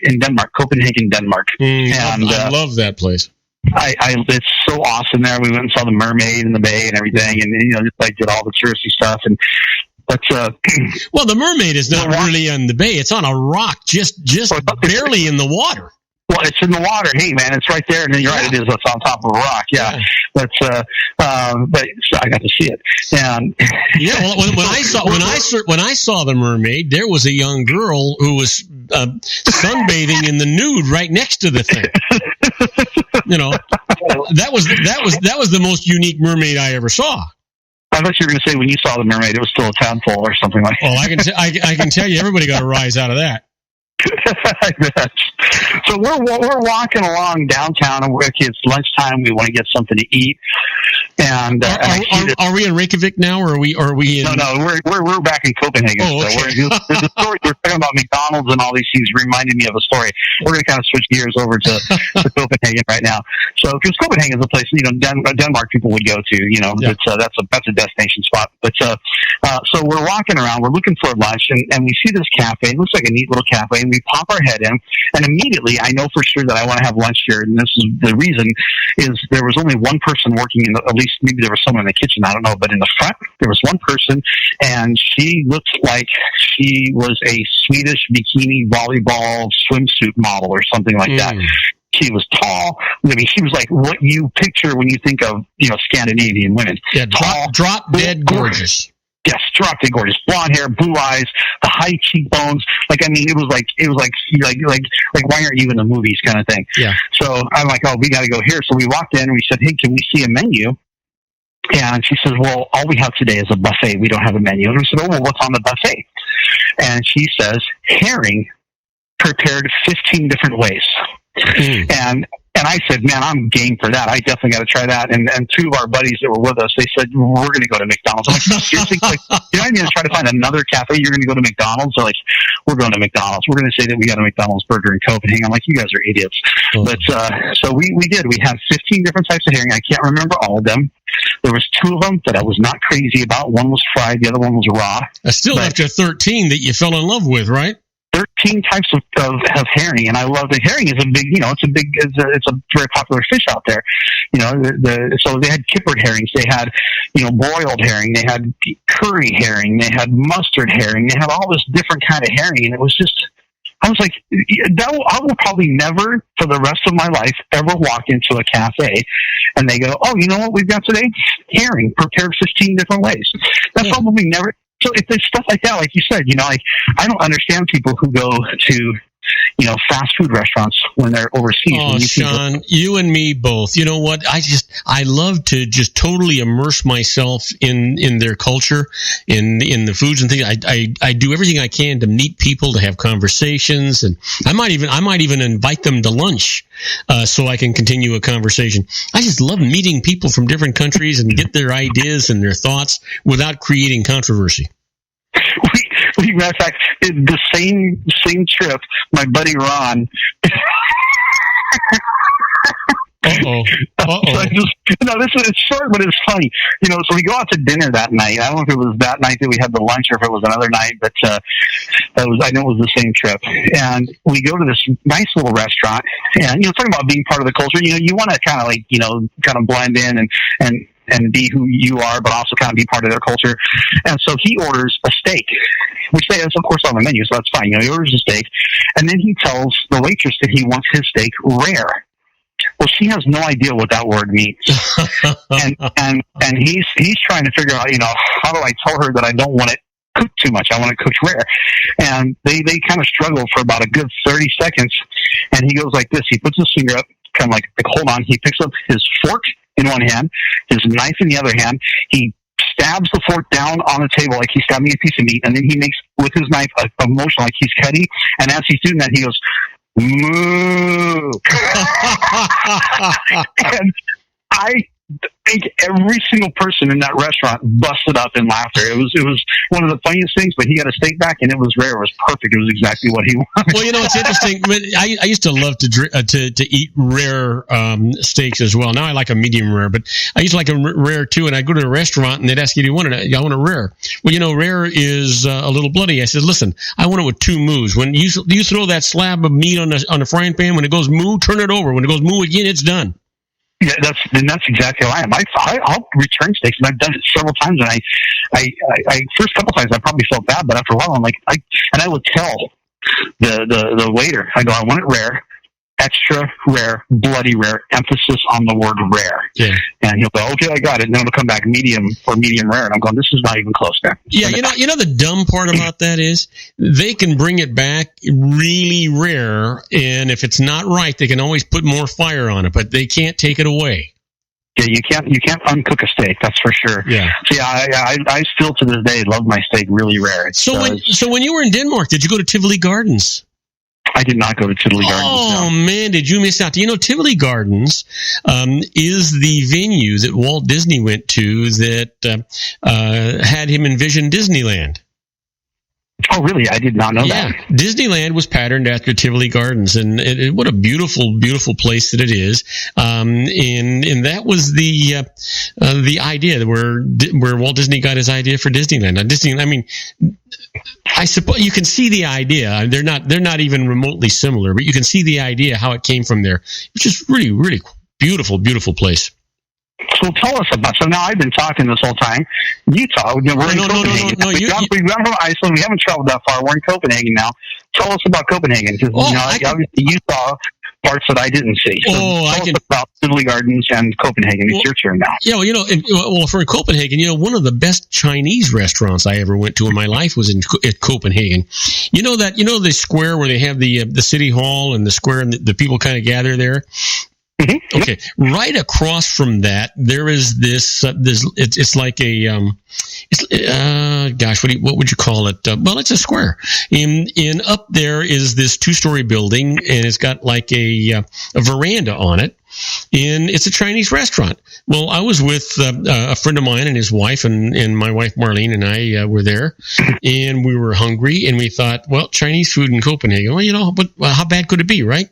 in Denmark, Copenhagen, Denmark. I love that place. It's so awesome there. We went and saw the mermaid in the bay and everything, and just did all the touristy stuff. And well, the mermaid is not really on the bay; it's on a rock, just barely in the water. Well, it's in the water. Hey, man, it's right there, and then you're right. It is. It's on top of a rock. Yeah. But I got to see it. And well, when I saw the mermaid, there was a young girl who was sunbathing in the nude right next to the thing. That was the most unique mermaid I ever saw. I thought you were going to say when you saw the mermaid, it was still a tadpole or something like that. Well, I can tell you, everybody got a rise out of that. I bet. So we're walking along downtown, and it's lunchtime. We want to get something to eat. And are we in Reykjavik now, or are we in? No, we're back in Copenhagen. Oh, okay. So the story we're talking about McDonald's and all these things reminded me of a story. We're going to kind of switch gears over to Copenhagen right now. So because Copenhagen is a place Denmark people would go to. That's a destination spot. But so we're walking around. We're looking for lunch, and we see this cafe. It looks like a neat little cafe. And we pop our head in, and immediately I know for sure that I want to have lunch here. And this is the reason: is there was only one person working at least maybe there was someone in the kitchen. I don't know, but in the front there was one person, and she looked like she was a Swedish bikini volleyball swimsuit model or something like that. She was tall. I mean, she was like what you picture when you think of Scandinavian women. Yeah, drop dead gorgeous. Yes, drop dead gorgeous. Blonde hair, blue eyes, the high cheekbones. It was like why aren't you in the movies kind of thing. Yeah. So I'm like, oh, we got to go here. So we walked in and we said, hey, can we see a menu? And she says, well, all we have today is a buffet. We don't have a menu. And we said, oh, well, what's on the buffet? And she says, herring prepared 15 different ways. And I said, man, I'm game for that. I definitely got to try that. And two of our buddies that were with us, they said, we're going to go to McDonald's. I'm like, seriously? You're not even going to try to find another cafe? You're going to go to McDonald's? They're like, we're going to McDonald's. We're going to say that we got a McDonald's burger in Copenhagen. I'm like, you guys are idiots. But so we did. We had 15 different types of herring. I can't remember all of them. There was two of them that I was not crazy about. One was fried. The other one was raw. Still after 13 that you fell in love with, right? 13 types of herring, and I love the herring is a big, it's a very popular fish out there. So they had kippered herrings, they had, boiled herring, they had curry herring, they had mustard herring, they had all this different kind of herring, and it was just, I was like, I will probably never, for the rest of my life, ever walk into a cafe and they go, oh, you know what we've got today? Herring, prepared 15 different ways. That's probably never. So if there's stuff like that, like you said, I don't understand people who go to, fast food restaurants when they're overseas. Oh, Sean, you and me both. You know what? I love to just totally immerse myself in their culture, in the foods and things. I do everything I can to meet people, to have conversations, and I might even invite them to lunch, so I can continue a conversation. I just love meeting people from different countries and get their ideas and their thoughts without creating controversy. Matter of fact, the same trip, my buddy Ron. It's short, but it's funny. So we go out to dinner that night. I don't know if it was that night that we had the lunch or if it was another night, but I know it was the same trip. And we go to this nice little restaurant, and talking about being part of the culture. You want to kind of blend in and be who you are, but also kind of be part of their culture. And so he orders a steak, which is, of course, on the menu, so that's fine. He orders a steak, and then he tells the waitress that he wants his steak rare. Well, she has no idea what that word means, and he's trying to figure out, how do I tell her that I don't want it cooked too much? I want it cooked rare. And they kind of struggle for about a good 30 seconds, and he goes like this. He puts his finger up, kind of like hold on. He picks up his fork in one hand, his knife in the other hand. He stabs the fork down on the table like he's stabbing a piece of meat, and then he makes with his knife a motion like he's cutting. And as he's doing that, he goes, moo. And I think every single person in that restaurant busted up in laughter. It was one of the funniest things, but he got a steak back, and it was rare. It was perfect. It was exactly what he wanted. Well, it's interesting. I used to love to eat rare steaks as well. Now I like a medium rare, but I used to like a rare too. And I'd go to a restaurant, and they'd ask you, do you want it? I want a rare. Well, rare is a little bloody. I said, listen, I want it with 2 moos. When you throw that slab of meat on a frying pan, when it goes moo, turn it over. When it goes moo again, it's done. Yeah, that's exactly how I am. I'll return steaks, and I've done it several times. And I first couple times I probably felt bad, but after a while I'm like, I would tell the waiter, I go, I want it rare, extra rare, bloody rare, emphasis on the word rare. Yeah. And he'll go, okay, I got it. And then it'll come back medium or medium rare, and I'm going, this is not even close, man. Yeah, the dumb part about that is they can bring it back really rare, and if it's not right, they can always put more fire on it, but they can't take it away. Yeah, you can't uncook a steak, that's for sure. Yeah. So yeah, I still to this day love my steak really rare. So when you were in Denmark, did you go to Tivoli Gardens? I did not go to Tivoli Gardens. Oh, no. Man, did you miss out? Tivoli Gardens is the venue that Walt Disney went to that had him envision Disneyland. Oh, really? I did not know that. Disneyland was patterned after Tivoli Gardens, and what a beautiful, beautiful place that it is. And that was the idea where Walt Disney got his idea for Disneyland. Now, Disneyland, I mean, I suppose you can see the idea. They're not even remotely similar, but you can see the idea how it came from there. It's just really, really beautiful, beautiful place. So tell us about. So now I've been talking this whole time. Utah. We're in Copenhagen. We've gone from Iceland. We haven't traveled that far. We're in Copenhagen now. Tell us about Copenhagen, because obviously you saw parts that I didn't see. So tell us about Tivoli Gardens and Copenhagen. It's your turn now. Yeah, for Copenhagen, one of the best Chinese restaurants I ever went to in my life was at Copenhagen. The square where they have the city hall and the square, and the people kind of gather there. Mm-hmm. Okay, right across from that, there is this. It's like a. What would you call it? Well, it's a square. In up there is this 2-story building, and it's got like a veranda on it, and it's a Chinese restaurant. Well, I was with a friend of mine and his wife, and my wife Marlene and I were there, and we were hungry, and we thought, well, Chinese food in Copenhagen. Well, but how bad could it be, right?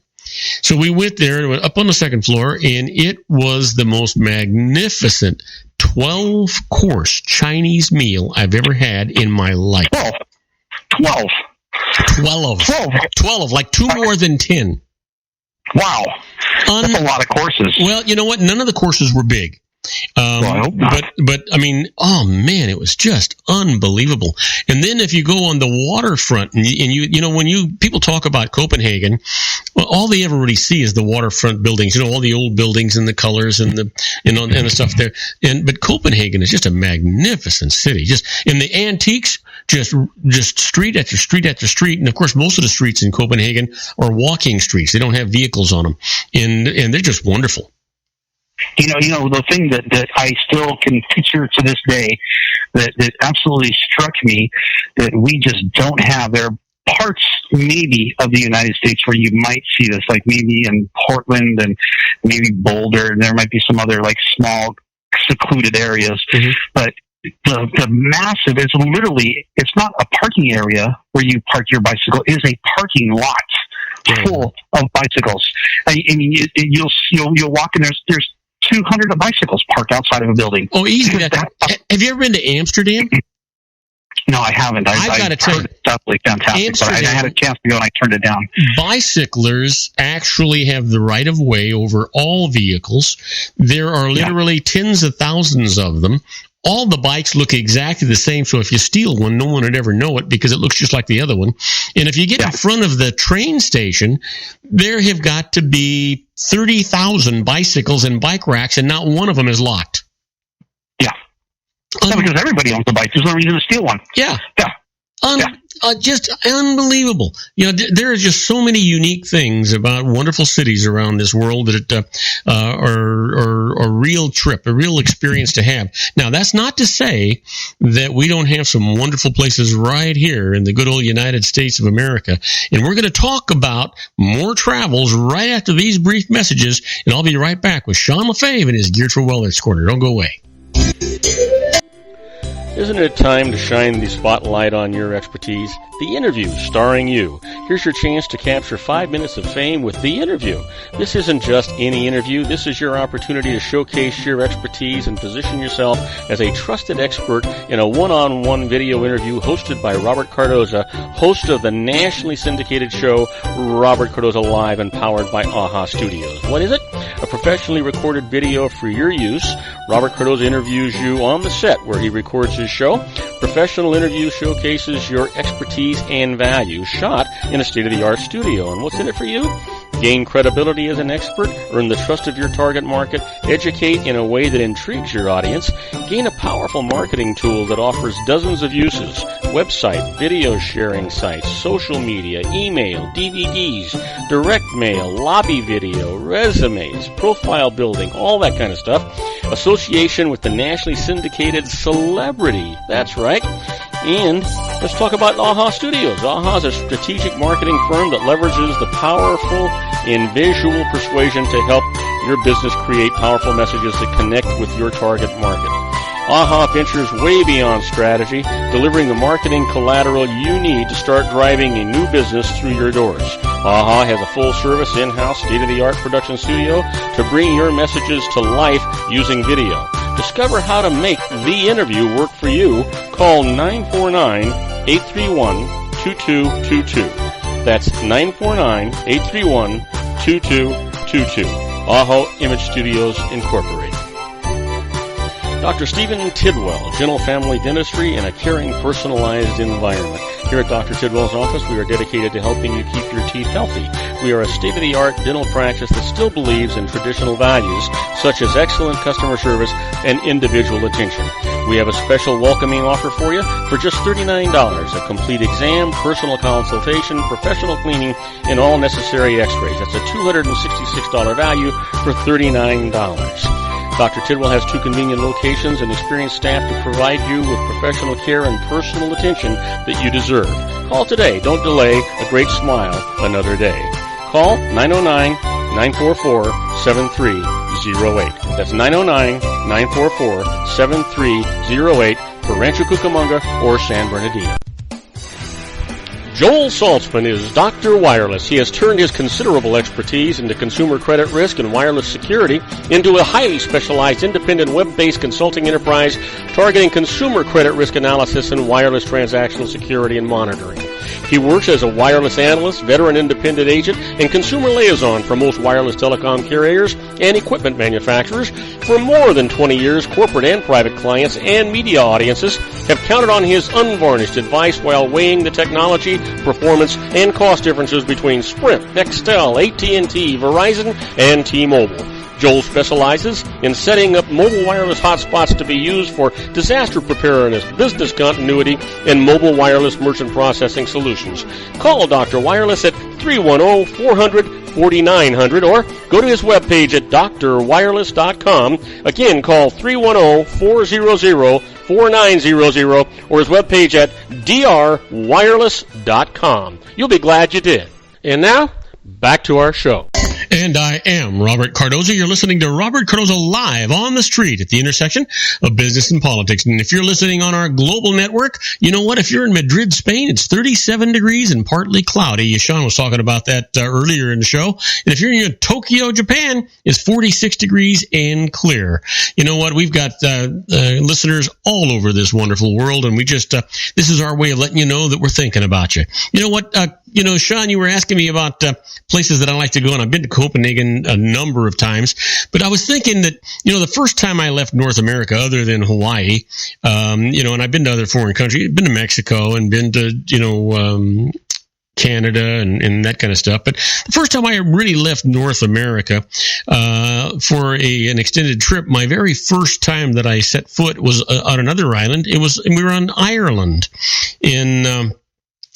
So we went there, up on the second floor, and it was the most magnificent 12-course Chinese meal I've ever had in my life. 12, like 2 more than 10. Wow. That's a lot of courses. Well, you know what? None of the courses were big. I hope not. But I mean, oh man, it was just unbelievable. And then if you go on the waterfront, and when people talk about Copenhagen, well, all they ever really see is the waterfront buildings. All the old buildings and the colors and the stuff there. But Copenhagen is just a magnificent city. Just in the antiques, just street after street after street. And of course, most of the streets in Copenhagen are walking streets. They don't have vehicles on them, and they're just wonderful. The thing that I still can picture to this day that absolutely struck me that we just don't have. There are parts maybe of the United States where you might see this, like maybe in Portland and maybe Boulder, and there might be some other like small secluded areas. Mm-hmm. But the massive, it's not a parking area where you park your bicycle. It is a parking lot full of bicycles. I mean, you'll walk in, there's 200 bicycles parked outside of a building. Oh, easy. Have you ever been to Amsterdam? No, I haven't. I've got to tell you, it's absolutely fantastic. But I had a chance to go and I turned it down. Bicyclers actually have the right of way over all vehicles. There are literally tens of thousands of them All the bikes look exactly the same, so if you steal one, no one would ever know it because it looks just like the other one. And if you get in front of the train station, there have got to be 30,000 bicycles and bike racks, and not one of them is locked. Yeah. Because everybody owns a bike. There's no reason to steal one. Yeah. Just unbelievable. There are just so many unique things about wonderful cities around this world that are a real trip, a real experience to have. Now, that's not to say that we don't have some wonderful places right here in the good old United States of America. And we're going to talk about more travels right after these brief messages. And I'll be right back with Sean LaFave and his Geared for Wellness Corner. Don't go away. Isn't it time to shine the spotlight on your expertise? The Interview, starring you. Here's your chance to capture 5 minutes of fame with The Interview. This isn't just any interview. This is your opportunity to showcase your expertise and position yourself as a trusted expert in a one-on-one video interview hosted by Robert Cardoza, host of the nationally syndicated show Robert Cardoza Live and powered by AHA Studios. What is it? A professionally recorded video for your use. Robert Cardoza interviews you on the set where he records his show. Professional interview showcases your expertise and value, shot in a state-of-the-art studio. And what's in it for you? Gain credibility as an expert, earn the trust of your target market, educate in a way that intrigues your audience, gain a powerful marketing tool that offers dozens of uses, website, video sharing sites, social media, email, DVDs, direct mail, lobby video, resumes, profile building, all that kind of stuff. Association with the nationally syndicated celebrity. That's right. And let's talk about AHA Studios. AHA is a strategic marketing firm that leverages the powerful in visual persuasion to help your business create powerful messages that connect with your target market. AHA ventures way beyond strategy, delivering the marketing collateral you need to start driving a new business through your doors. AHA has a full-service, in-house, state-of-the-art production studio to bring your messages to life using video. Discover how to make The Interview work for you. Call 949-831-2222. That's 949-831-2222. AHA Image Studios, Incorporated. Dr. Stephen Tidwell, Gentle Family Dentistry in a caring, personalized environment. Here at Dr. Tidwell's office, we are dedicated to helping you keep your teeth healthy. We are a state-of-the-art dental practice that still believes in traditional values, such as excellent customer service and individual attention. We have a special welcoming offer for you for just $39, a complete exam, personal consultation, professional cleaning, and all necessary x-rays. That's a $266 value for $39. Dr. Tidwell has 2 convenient locations and experienced staff to provide you with professional care and personal attention that you deserve. Call today. Don't delay. A great smile another day. Call 909-944-7308. That's 909-944-7308 for Rancho Cucamonga or San Bernardino. Joel Saltzman is Dr. Wireless. He has turned his considerable expertise into consumer credit risk and wireless security into a highly specialized independent web-based consulting enterprise targeting consumer credit risk analysis and wireless transactional security and monitoring. He works as a wireless analyst, veteran independent agent, and consumer liaison for most wireless telecom carriers and equipment manufacturers. For more than 20 years, corporate and private clients and media audiences have counted on his unvarnished advice while weighing the technology, performance, and cost differences between Sprint, Nextel, AT&T, Verizon, and T-Mobile. Joel specializes in setting up mobile wireless hotspots to be used for disaster preparedness, business continuity, and mobile wireless merchant processing solutions. Call Dr. Wireless at 310-400-4900 or go to his webpage at drwireless.com. Again, call 310-400-4900 or his webpage at drwireless.com. You'll be glad you did. And now, back to our show. And I am Robert Cardoza. You're listening to Robert Cardoza Live on the street at the intersection of business and politics. And if you're listening on our global network, you know what? If you're in Madrid, Spain, it's 37 degrees and partly cloudy. Sean was talking about that earlier in the show. And if you're in Tokyo, Japan, it's 46 degrees and clear. You know what? We've got listeners all over this wonderful world, and we just this is our way of letting you know that we're thinking about you. You know what? Sean, you were asking me about places that I like to go, and I've been to Copenhagen Copenhagen a number of times. But I was thinking that, the first time I left North America, other than Hawaii, and I've been to other foreign countries, been to Mexico and been to, Canada and that kind of stuff. But the first time I really left North America for an extended trip, my very first time that I set foot was on another island. We were on Ireland.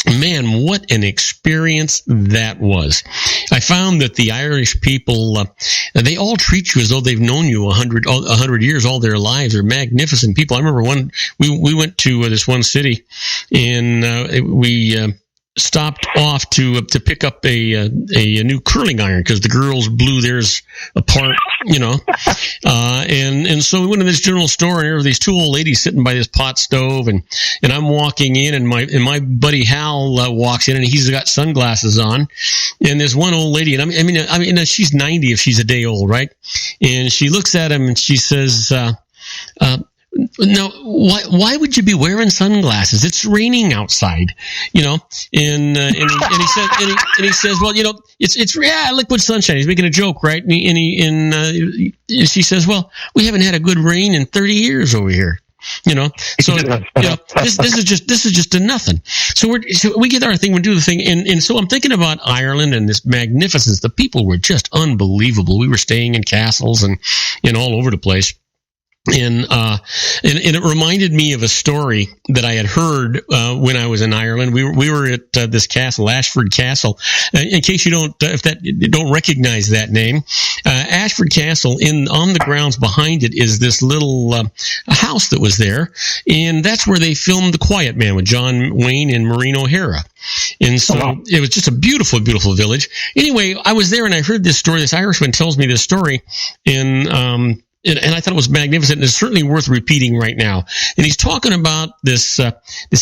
Man, what an experience that was. I found that the Irish people, they all treat you as though they've known you 100 years, all their lives. They're magnificent people. I remember we went to this one city, and we stopped off to pick up a new curling iron because the girls blew theirs apart, and so we went to this general store, and there were these two old ladies sitting by this pot stove, and I'm walking in, and my buddy Hal walks in, and he's got sunglasses on, and there's one old lady, and I mean she's 90 if she's a day old, right? And she looks at him and she says, "No, why would you be wearing sunglasses? It's raining outside, And he says, well, it's liquid sunshine. He's making a joke, right? And she says, well, we haven't had a good rain in 30 years over here. So this is just a nothing. So we get our thing, we do the thing, and so I'm thinking about Ireland and this magnificence. The people were just unbelievable. We were staying in castles and all over the place. And it reminded me of a story that I had heard when I was in Ireland. We were at this castle, Ashford Castle. In case you don't recognize that name, Ashford Castle. On the grounds behind it is this little house that was there, and that's where they filmed The Quiet Man with John Wayne and Maureen O'Hara. And so it was just a beautiful, beautiful village. Anyway, I was there and I heard this story. This Irishman tells me this story, and I thought it was magnificent, and it's certainly worth repeating right now. And he's talking about this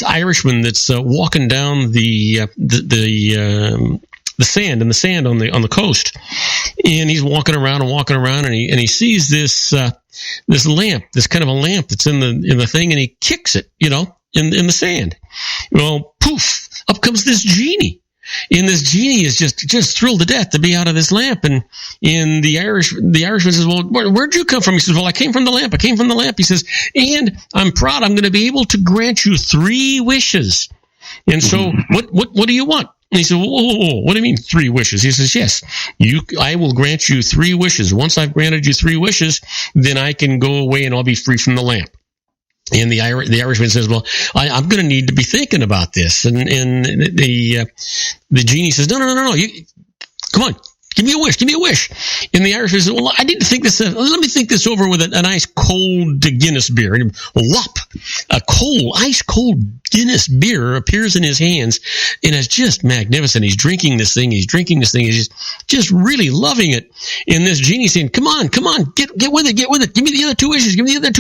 Irishman that's walking down the sand on the coast, and he's walking around, and he sees this lamp, this kind of a lamp that's in the thing, and he kicks it, in the sand. Well, poof! Up comes this genie. And this genie is just thrilled to death to be out of this lamp. And the Irishman says, well, where'd you come from? He says, well, I came from the lamp. He says, and I'm proud I'm going to be able to grant you 3 wishes. And so what do you want? And he said, whoa, what do you mean 3 wishes? He says, yes, I will grant you 3 wishes. Once I've granted you 3 wishes, then I can go away and I'll be free from the lamp. And the Irishman says, well, I'm going to need to be thinking about this. And the genie says, no. Come on. Give me a wish. And the Irishman says, well, I need to think this. Let me think this over with a nice cold Guinness beer. And whop! A ice cold Guinness beer appears in his hands, and it's just magnificent. He's drinking this thing. He's just really loving it. And this genie saying, come on, get with it. Give me the other 2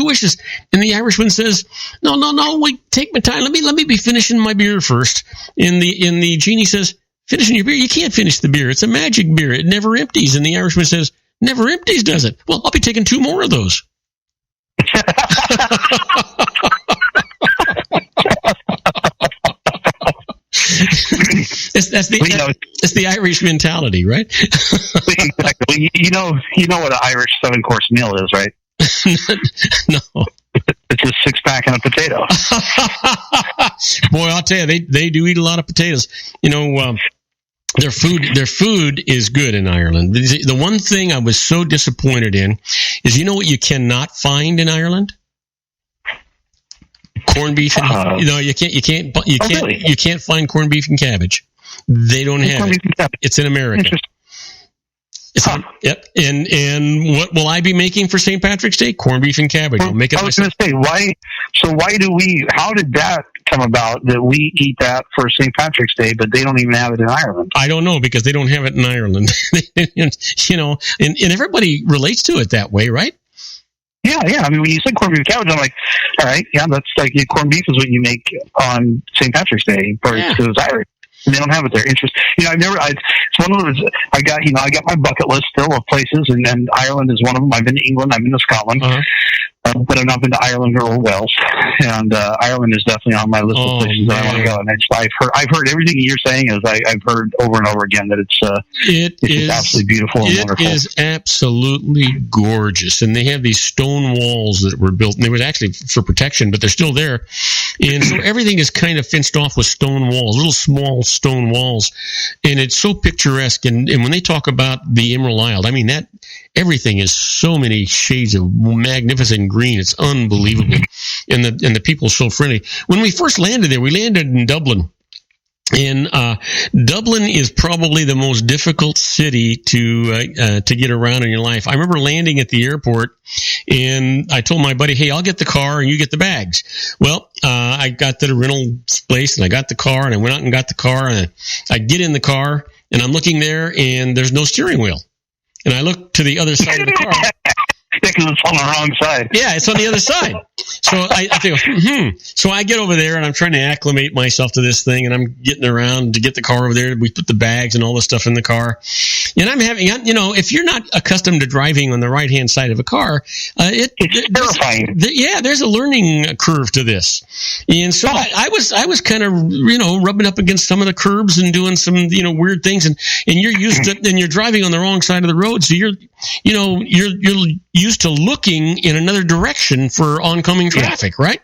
wishes. And the Irishman says, no, wait, take my time. Let me be finishing my beer first. And the genie says, finishing your beer? You can't finish the beer. It's a magic beer. It never empties. And the Irishman says, never empties, does it? Well, I'll be taking 2 more of those. That's the Irish mentality, right? Exactly. You know what an Irish 7-course meal is, right? No. It's a 6-pack and a potato. Boy, I'll tell you, they do eat a lot of potatoes. Their food is good in Ireland. The one thing I was so disappointed in is, what you cannot find in Ireland? Corned beef and you can't find corned beef and cabbage. They don't have it. It's in America. Yep. And what will I be making for St. Patrick's Day? Corned beef and cabbage. I'll make it myself. I was going to say, how did that come about that we eat that for St. Patrick's Day, but they don't even have it in Ireland? I don't know, because they don't have it in Ireland. and everybody relates to it that way, right? Yeah. I mean, when you said corned beef and cabbage, I'm like, all right, yeah, that's like corned beef is what you make on St. Patrick's Day, but it's Irish. And they don't have it there. It's one of those, I got my bucket list still of places, and Ireland is one of them. I've been to England, I've been to Scotland. but I've not been to Ireland or Wales, and Ireland is definitely on my list of places that I want to go. And I've heard everything you're saying I've heard over and over again that it's just absolutely beautiful and wonderful. It is absolutely gorgeous, and they have these stone walls that were built, and they were actually for protection, but they're still there. And so everything is kind of fenced off with stone walls, little small stone walls, and it's so picturesque. And when they talk about the Emerald Isle, I mean that everything is so many shades of magnificent green. It's unbelievable, and the people are so friendly. When we first landed there, we landed in Dublin. And Dublin is probably the most difficult city to get around in your life. I remember landing at the airport, and I told my buddy, "Hey, I'll get the car and you get the bags." Well, I got to the rental place, and I got the car, and I went out and got the car, and I get in the car, and I'm looking there, and there's no steering wheel. And I look to the other side of the car. Because it's on the wrong side. Yeah, it's on the other side. So I think, So I get over there, and I'm trying to acclimate myself to this thing, and I'm getting around to get the car over there. We put the bags and all the stuff in the car. And I'm having, if you're not accustomed to driving on the right-hand side of a car, it's terrifying. There's a learning curve to this. And so I was kind of, rubbing up against some of the curbs and doing some, weird things. And you're used to, and you're driving on the wrong side of the road. So you're used to looking in another direction for oncoming traffic, right?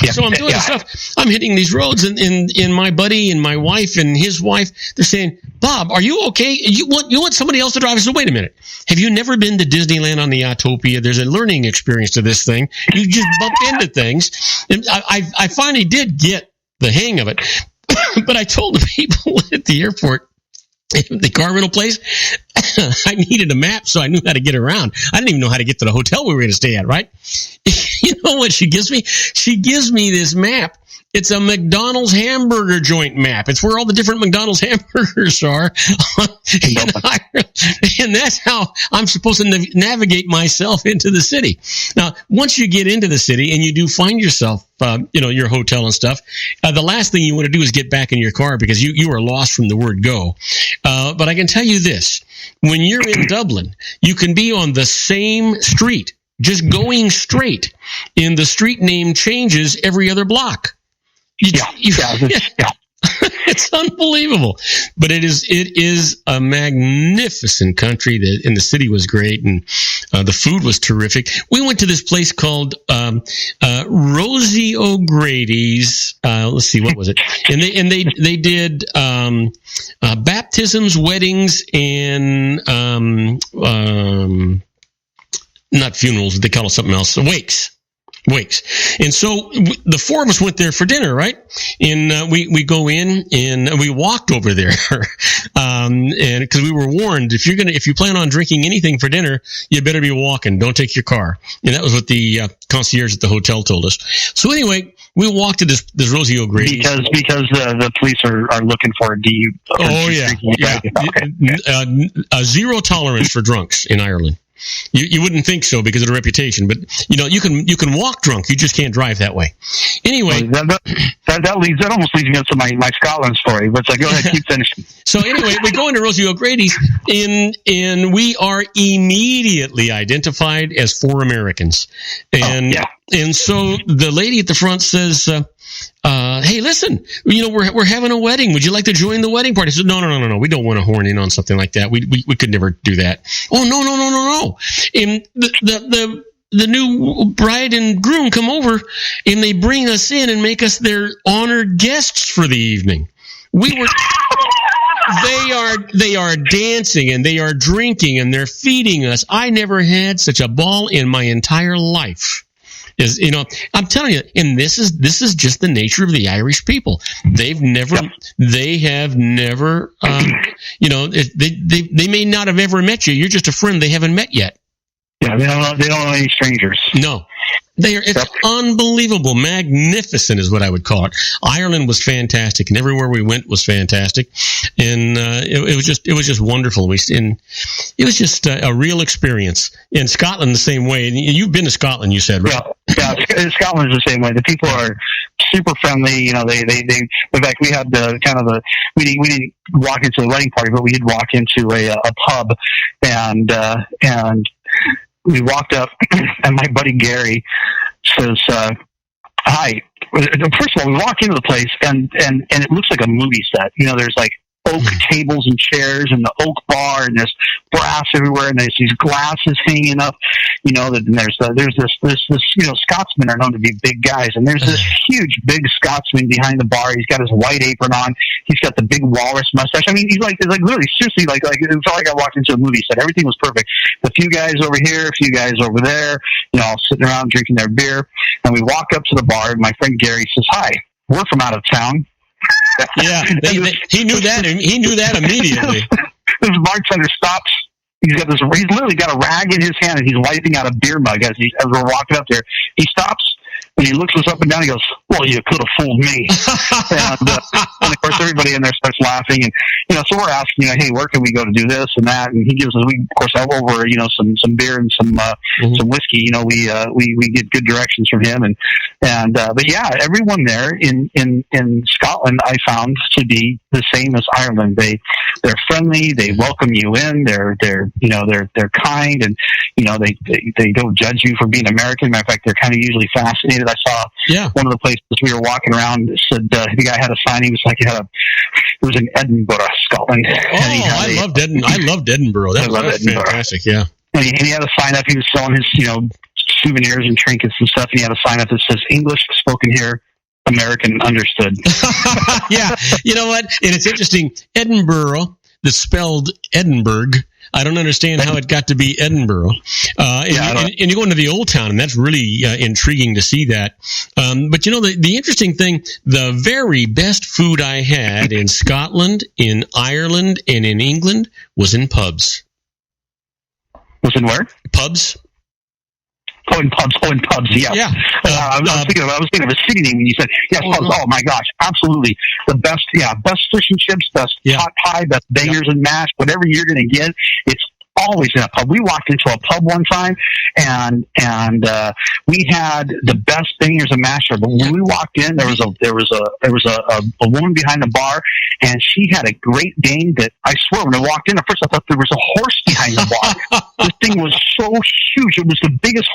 Yeah. So I'm doing this stuff. I'm hitting these roads, and my buddy and my wife and his wife, they're saying, "Bob, are you okay? You want somebody else to drive?" I said, "Wait a minute. Have you never been to Disneyland on the Autopia? There's a learning experience to this thing. You just bump into things." And I finally did get the hang of it. But I told the people at the airport, the car rental place, I needed a map so I knew how to get around. I didn't even know how to get to the hotel we were going to stay at, right? You know what she gives me? She gives me this map. It's a McDonald's hamburger joint map. It's where all the different McDonald's hamburgers are in Ireland. And that's how I'm supposed to navigate myself into the city. Now, once you get into the city and you do find yourself, your hotel and stuff, the last thing you want to do is get back in your car because you are lost from the word go. But I can tell you this. When you're in Dublin, you can be on the same street, just going straight, and the street name changes every other block. It's unbelievable, but it is a magnificent country. And the city was great, and the food was terrific. We went to this place called Rosie O'Grady's. Let's see, what was it? And they did baptisms, weddings, and not funerals. They call it something else. Wakes. And so the four of us went there for dinner, right? And we go in and we walked over there. And because we were warned, if you plan on drinking anything for dinner, you better be walking. Don't take your car. And that was what the concierge at the hotel told us. So anyway, we walked to this Rosie O'Grady. Because the police are looking for a DU. Oh, yeah. Okay. Zero tolerance for drunks in Ireland. You wouldn't think so because of the reputation, but you can walk drunk. You just can't drive that way. Anyway, that almost leads me up to my Scotland story. But go ahead, keep finishing. So anyway, we go into Rosie O'Grady's, and we are immediately identified as four Americans, and so the lady at the front says, "Hey, listen, we're having a wedding. Would you like to join the wedding party?" I said, No. We don't want to horn in on something like that. We could never do that. Oh, no. And the new bride and groom come over, and they bring us in and make us their honored guests for the evening. They are dancing and they are drinking and they're feeding us. I never had such a ball in my entire life. I'm telling you, and this is just the nature of the Irish people. They have never, they may not have ever met you. You're just a friend they haven't met yet. Yeah, they don't know any strangers. No. It's unbelievable. Magnificent is what I would call it. Ireland was fantastic, and everywhere we went was fantastic. And it was just wonderful. It was just a real experience. In Scotland, the same way. And you've been to Scotland, you said, right? Yeah, Scotland is the same way. The people are super friendly. They in fact, we had we didn't walk into the wedding party, but we did walk into a pub, and we walked up, and my buddy Gary says, "Hi." First of all, we walk into the place, and it looks like a movie set. You know, there's like oak tables and chairs, and the oak bar, and there's brass everywhere, and there's these glasses hanging up. You know, and there's this. You know, Scotsmen are known to be big guys, and there's this huge, big Scotsman behind the bar. He's got his white apron on. He's got the big walrus mustache. I mean, he's like literally, seriously, like it felt like I walked into a movie set. Everything was perfect. A few guys over here, a few guys over there. You know, all sitting around drinking their beer, and we walk up to the bar, and my friend Gary says, "Hi, we're from out of town." Yeah, he knew that. He knew that immediately. This bartender stops. He's literally got a rag in his hand, and he's wiping out a beer mug as we're walking up there. He stops, and he looks us up and down. He goes, "Well, you could have fooled me." and of course, everybody in there starts laughing. And, you know, so we're asking, "Hey, where can we go to do this and that?" And he gives us, of course, over, some beer and some whiskey. You know, we get good directions from him. But yeah, everyone there in Scotland, I found to be the same as Ireland. They're friendly. They welcome you in. They're kind, and, you know, they don't judge you for being American. Matter of fact, they're kind of usually fascinated. I saw one of the places we were walking around, said the guy had a sign. He was like, it was in Edinburgh, Scotland. Oh, I loved Edinburgh. That was fantastic. Yeah. And he had a sign up. He was selling his, you know, souvenirs and trinkets and stuff. And he had a sign up that says, "English spoken here, American understood." Yeah. You know what? And it's interesting. Edinburgh, that's spelled Edinburgh. I don't understand how it got to be Edinburgh. And you go into the Old Town, and that's really intriguing to see that. But, you know, the interesting thing, the very best food I had in Scotland, in Ireland, and in England was in pubs. Was in where? Pubs. Oh, in pubs, yeah. Yeah. I was thinking of a city name when you said, yes, pubs. Oh, my gosh, absolutely. The best fish and chips, best hot pie, best bangers and mash, whatever you're going to get, it's always in a pub. We walked into a pub one time, and we had the best bangers and mash. But when we walked in, there was a woman behind the bar, and she had a Great Dane that, I swear, when I walked in, at first I thought there was a horse behind the bar. This thing was so huge. It was the biggest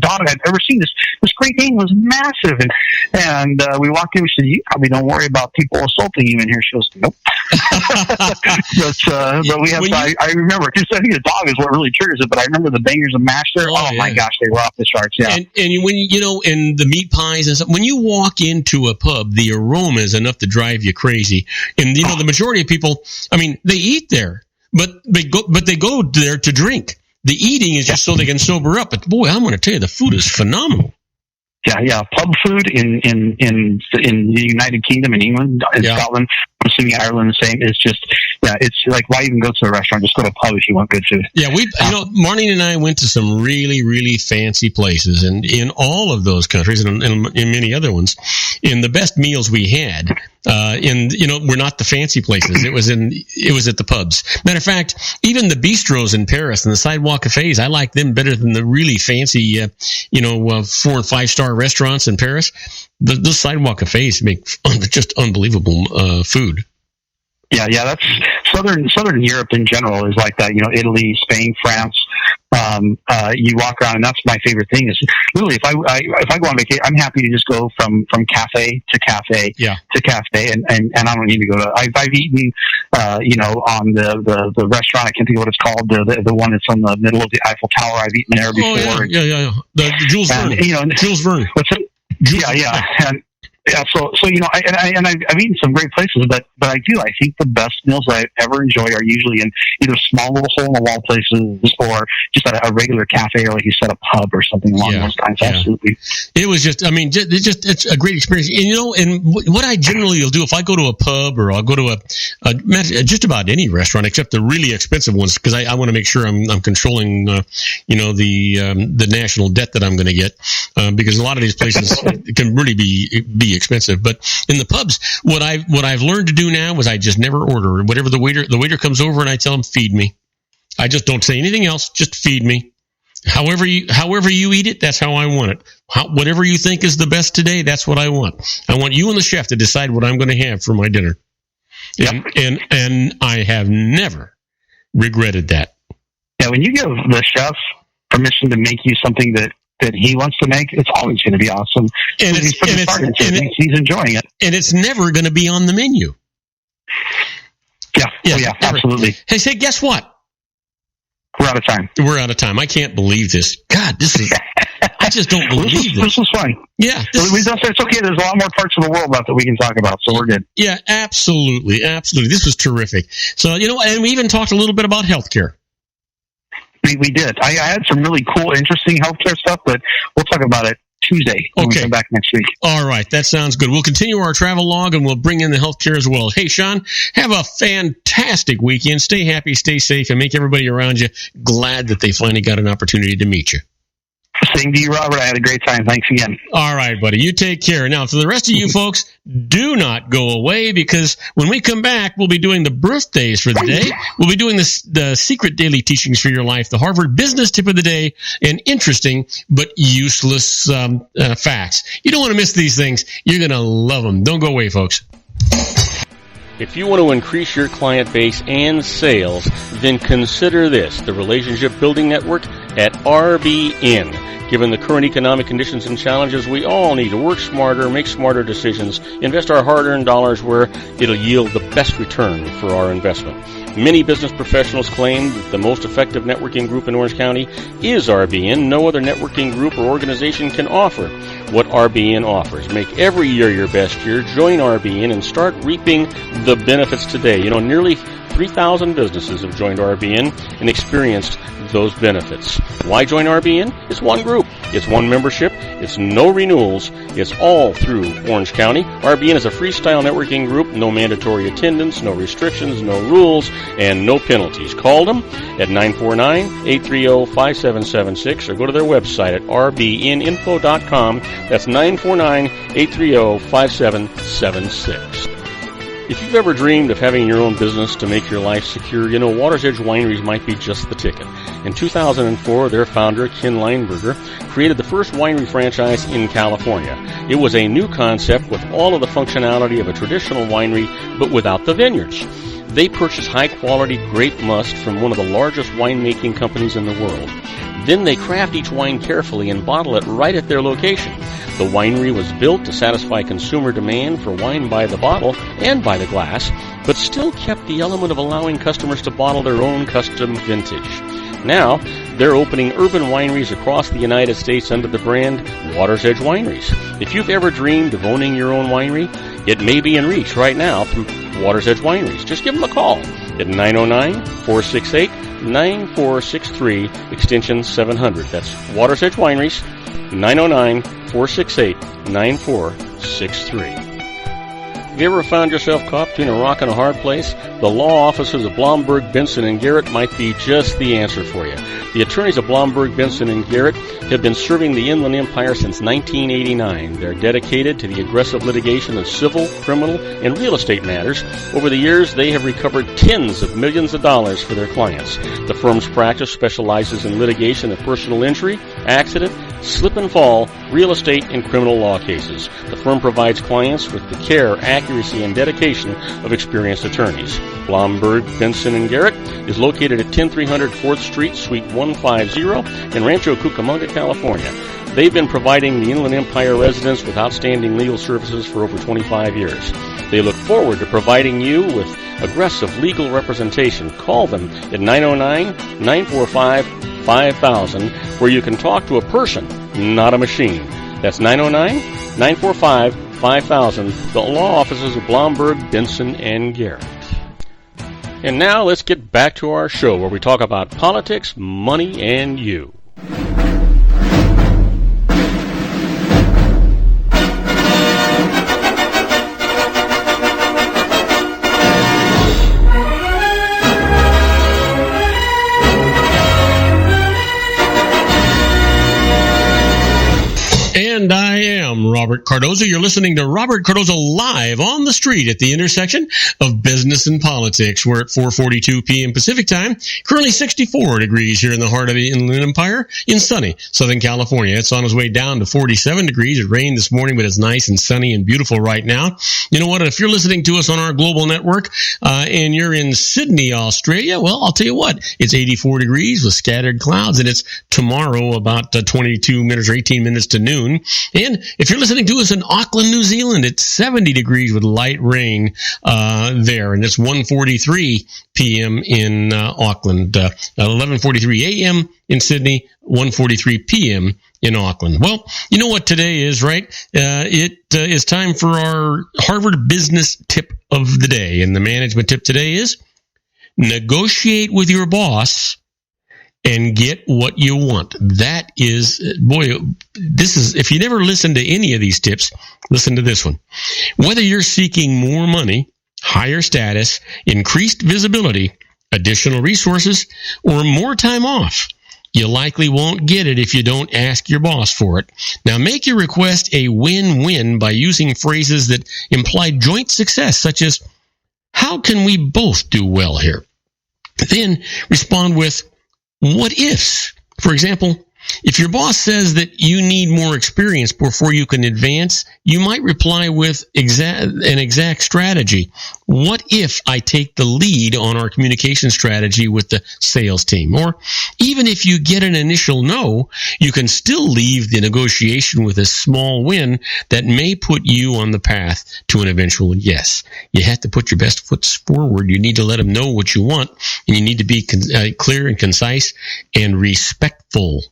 dog I've ever seen. This Great Dane was massive, and we walked in. We said, "You probably don't worry about people assaulting you in here." She goes, "Nope." But we have. I remember, because I think the dog is what really triggers it, but I remember the bangers and mash there. Oh my gosh, they were off the charts. Yeah. And when and the meat pies and stuff, when you walk into a pub, the aroma is enough to drive you crazy. And the majority of people, I mean, they eat there, but they go there to drink. The eating is just so they can sober up. But boy, I'm going to tell you, the food is phenomenal. Yeah. Pub food in the United Kingdom, in England, in Scotland, I'm assuming Ireland, the same. It's just, it's like, why even go to a restaurant? Just go to a pub if you want good food. Yeah, Marlene and I went to some really, really fancy places, and in all of those countries, and in many other ones, in the best meals we had, were not the fancy places. It was at the pubs. Matter of fact, even the bistros in Paris and the sidewalk cafes, I like them better than the really fancy, 4 and 5 star restaurants in Paris. Those sidewalk cafes make just unbelievable food. Yeah, that's Southern Europe in general is like that. You know, Italy, Spain, France. You walk around, and that's my favorite thing. Is literally if I go on vacation, I'm happy to just go from cafe to cafe to cafe, and I don't need to go to. I've eaten, on the restaurant. I can't think of what it's called. The one that's on the middle of the Eiffel Tower. I've eaten there before. Yeah. The Jules Verne. Jules Verne. What's it? Yeah. And so I've eaten some great places, but I think the best meals I ever enjoy are usually in either small little hole in the wall places or just at a regular cafe, or like you said, a pub or something along those lines. Absolutely. It was just, it's a great experience. And what I generally will do if I go to a pub or I'll go to just about any restaurant except the really expensive ones, because I want to make sure I'm controlling the national debt that I'm going to get, because a lot of these places can really be expensive. But in the pubs, what I've learned to do now is I just never order. Whatever the waiter comes over, and I tell him, feed me. I just don't say anything else. Just feed me. However you eat it, that's how I want it. Whatever you think is the best today, that's what I want. I want you and the chef to decide what I'm going to have for my dinner. And I have never regretted that. Yeah, when you give the chef permission to make you something that he wants to make, it's always going to be awesome. And he's putting his heart into it. He's enjoying it. And it's never going to be on the menu. Yeah, absolutely. Hey, say, guess what? We're out of time. We're out of time. I can't believe this. God, this is... I just don't believe this. This was fun. Yeah. It's okay. There's a lot more parts of the world left that we can talk about, so we're good. Yeah, absolutely. Absolutely. This was terrific. So, and we even talked a little bit about healthcare. We did. I had some really cool, interesting healthcare stuff, but we'll talk about it Tuesday when we come back next week. All right. That sounds good. We'll continue our travel log, and we'll bring in the healthcare as well. Hey, Sean, have a fantastic weekend. Stay happy, stay safe, and make everybody around you glad that they finally got an opportunity to meet you. Same to you, Robert. I had a great time. Thanks again. All right, buddy. You take care. Now, for the rest of you folks, do not go away, because when we come back, we'll be doing the birthdays for the day. We'll be doing the secret daily teachings for your life, the Harvard Business Tip of the Day, and interesting but useless facts. You don't want to miss these things. You're going to love them. Don't go away, folks. If you want to increase your client base and sales, then consider this, the Relationship Building Network at RBN. Given the current economic conditions and challenges, we all need to work smarter, make smarter decisions, invest our hard-earned dollars where it'll yield the best return for our investment. Many business professionals claim that the most effective networking group in Orange County is RBN. No other networking group or organization can offer what RBN offers. Make every year your best year. Join RBN and start reaping the benefits today. Nearly 3,000 businesses have joined RBN and experienced those benefits. Why join RBN? It's one group. It's one membership. It's no renewals. It's all through Orange County. RBN is a freestyle networking group. No mandatory attendance, no restrictions, no rules, and no penalties. Call them at 949-830-5776 or go to their website at rbninfo.com. That's 949-830-5776. If you've ever dreamed of having your own business to make your life secure, Water's Edge Wineries might be just the ticket. In 2004, their founder, Ken Lineberger, created the first winery franchise in California. It was a new concept with all of the functionality of a traditional winery, but without the vineyards. They purchase high-quality grape must from one of the largest winemaking companies in the world. Then they craft each wine carefully and bottle it right at their location. The winery was built to satisfy consumer demand for wine by the bottle and by the glass, but still kept the element of allowing customers to bottle their own custom vintage. Now, they're opening urban wineries across the United States under the brand Water's Edge Wineries. If you've ever dreamed of owning your own winery, it may be in reach right now through Water's Edge Wineries. Just give them a call at 909-468-9463, extension 700. That's Water's Edge Wineries, 909-468-9463. Have you ever found yourself caught between a rock and a hard place? The law offices of Blomberg, Benson, and Garrett might be just the answer for you. The attorneys of Blomberg, Benson, and Garrett have been serving the Inland Empire since 1989. They're dedicated to the aggressive litigation of civil, criminal, and real estate matters. Over the years, they have recovered tens of millions of dollars for their clients. The firm's practice specializes in litigation of personal injury, accident, slip and fall, real estate, and criminal law cases. The firm provides clients with the care, accuracy, and dedication of experienced attorneys. Blomberg, Benson, and Garrett is located at 10300 4th Street, Suite 150 in Rancho Cucamonga, California. They've been providing the Inland Empire residents with outstanding legal services for over 25 years. They look forward to providing you with aggressive legal representation. Call them at 909-945-5000, where you can talk to a person, not a machine. That's 909-945-5000, the law offices of Blomberg, Benson, and Garrett. And now let's get back to our show where we talk about politics, money, and you. And I am Robert Cardoza. You're listening to Robert Cardoza live on the street at the intersection of business and politics. We're at 4:42 p.m. Pacific time. Currently 64 degrees here in the heart of the Inland Empire in sunny Southern California. It's on its way down to 47 degrees. It rained this morning, but it's nice and sunny and beautiful right now. You know what? If you're listening to us on our global network and you're in Sydney, Australia, well, I'll tell you what. It's 84 degrees with scattered clouds, and it's tomorrow about 22 minutes or 18 minutes to noon. And if you're listening to us in Auckland, New Zealand, it's 70 degrees with light rain there, and it's 1:43 p.m. in Auckland, 11:43 a.m. in Sydney, 1:43 p.m. in Auckland. Well, you know what today is, right? It is time for our Harvard Business Tip of the day, and the management tip today is negotiate with your boss and get what you want. That is, boy, this is, if you never listened to any of these tips, listen to this one. Whether you're seeking more money, higher status, increased visibility, additional resources, or more time off, you likely won't get it if you don't ask your boss for it. Now, make your request a win-win by using phrases that imply joint success, such as, how can we both do well here? Then respond with what ifs. For example, if your boss says that you need more experience before you can advance, you might reply with an exact strategy. What if I take the lead on our communication strategy with the sales team? Or even if you get an initial no, you can still leave the negotiation with a small win that may put you on the path to an eventual yes. You have to put your best foot forward. You need to let them know what you want, and you need to be clear and concise and respectful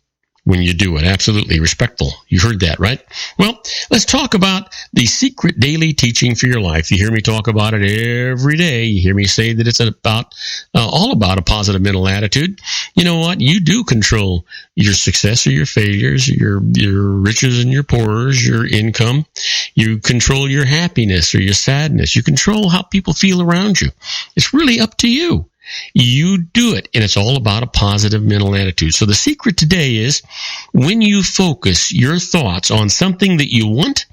when you do it. Absolutely respectful. You heard that, right? Well, let's talk about the secret daily teaching for your life. You hear me talk about it every day. You hear me say that it's all about a positive mental attitude. You know what? You do control your success or your failures, your riches and your poors, your income. You control your happiness or your sadness. You control how people feel around you. It's really up to you. You do it, and it's all about a positive mental attitude. So the secret today is when you focus your thoughts on something that you want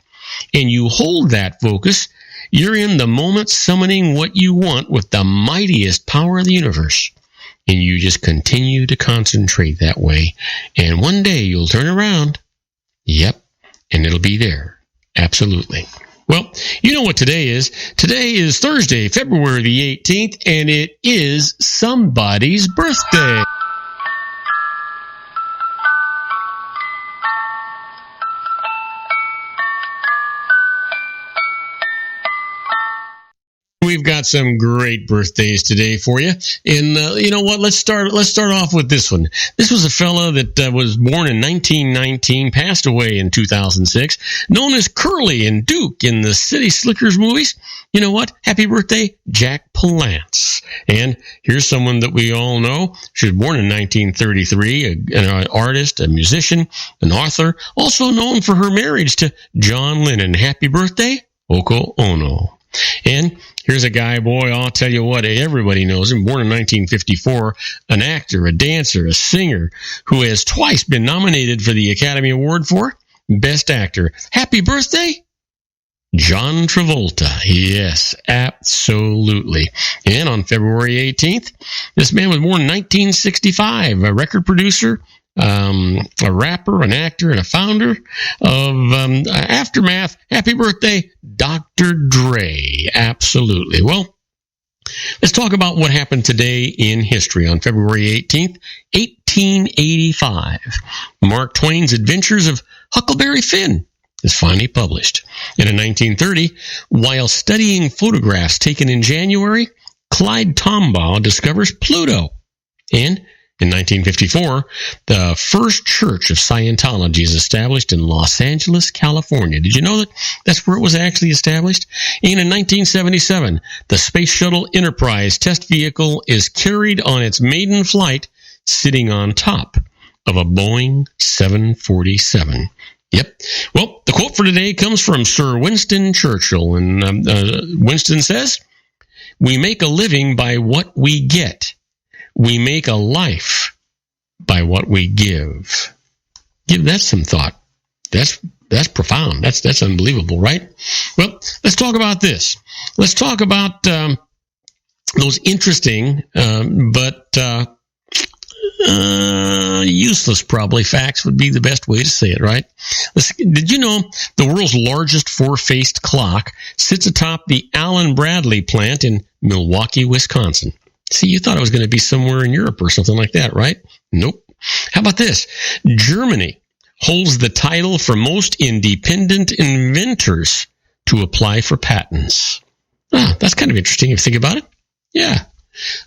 and you hold that focus, you're in the moment summoning what you want with the mightiest power of the universe. And you just continue to concentrate that way. And one day you'll turn around. Yep. And it'll be there. Absolutely. Well, you know what today is. Today is Thursday, February the 18th, and it is somebody's birthday. We've got some great birthdays today for you. And you know what? Let's start off with this one. This was a fella that was born in 1919, passed away in 2006, known as Curly and Duke in the City Slickers movies. You know what? Happy birthday, Jack Palance. And here's someone that we all know. She was born in 1933, an artist, a musician, an author, also known for her marriage to John Lennon. Happy birthday, Yoko Ono. And here's a guy, boy, I'll tell you what, everybody knows him. Born in 1954, an actor, a dancer, a singer who has twice been nominated for the Academy Award for Best Actor. Happy birthday, John Travolta. Yes, absolutely. And on February 18th, this man was born in 1965, a record producer, a rapper, an actor, and a founder of Aftermath. Happy birthday, Dr. Dre. Absolutely. Well, let's talk about what happened today in history. On February 18th, 1885, Mark Twain's Adventures of Huckleberry Finn is finally published. And in 1930, while studying photographs taken in January, Clyde Tombaugh discovers Pluto. And in 1954, the first church of Scientology is established in Los Angeles, California. Did you know that that's where it was actually established? And in 1977, the Space Shuttle Enterprise test vehicle is carried on its maiden flight sitting on top of a Boeing 747. Yep. Well, the quote for today comes from Sir Winston Churchill. And Winston says, "We make a living by what we get. We make a life by what we give." Give that some thought. That's That's profound. That's unbelievable, right? Well, let's talk about this. Let's talk about those interesting but useless, probably, facts would be the best way to say it, right? Did you know the world's largest four-faced clock sits atop the Allen Bradley plant in Milwaukee, Wisconsin? See, you thought it was going to be somewhere in Europe or something like that, right? Nope. How about this? Germany holds the title for most independent inventors to apply for patents. That's kind of interesting if you think about it. Yeah.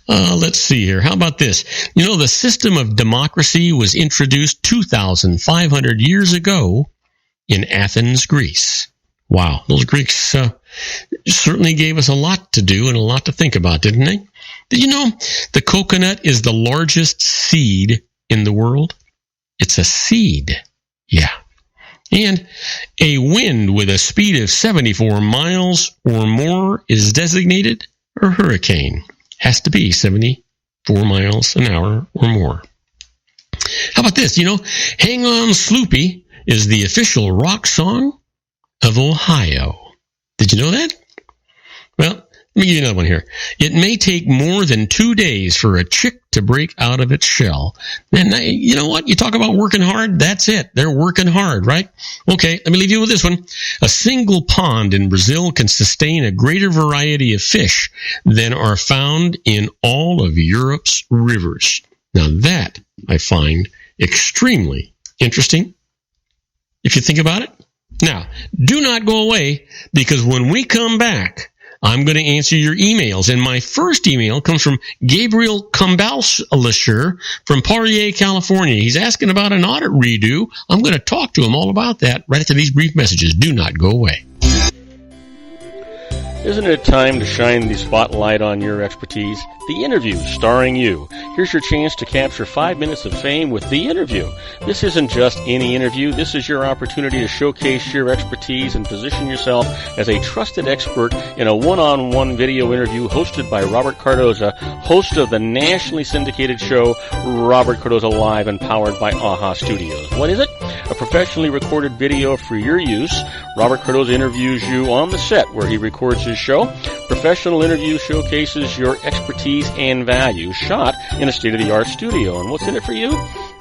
Let's see here. How about this? You know, the system of democracy was introduced 2,500 years ago in Athens, Greece. Wow. Those Greeks certainly gave us a lot to do and a lot to think about, didn't they? Did you know the coconut is the largest seed in the world? It's a seed. Yeah. And a wind with a speed of 74 miles or more is designated a hurricane. Has to be 74 miles an hour or more. How about this? You know, Hang On Sloopy is the official rock song of Ohio. Did you know that? Well, let me give you another one here. It may take more than 2 days for a chick to break out of its shell. And you know what? You talk about working hard, that's it. They're working hard, right? Okay, let me leave you with this one. A single pond in Brazil can sustain a greater variety of fish than are found in all of Europe's rivers. Now that I find extremely interesting, if you think about it. Now, do not go away, because when we come back, I'm going to answer your emails. And my first email comes from Gabriel Kumbalscher from Poirier, California. He's asking about an audit redo. I'm going to talk to him all about that right after these brief messages. Do not go away. Isn't it time to shine the spotlight on your expertise? The Interview, starring you. Here's your chance to capture 5 minutes of fame with The Interview. This isn't just any interview. This is your opportunity to showcase your expertise and position yourself as a trusted expert in a one-on-one video interview hosted by Robert Cardoza, host of the nationally syndicated show Robert Cardoza Live and powered by AHA Studios. What is it? A professionally recorded video for your use. Robert Cardoza interviews you on the set where he records his show. Professional interview showcases your expertise and value, shot in a state-of-the-art studio. And what's in it for you?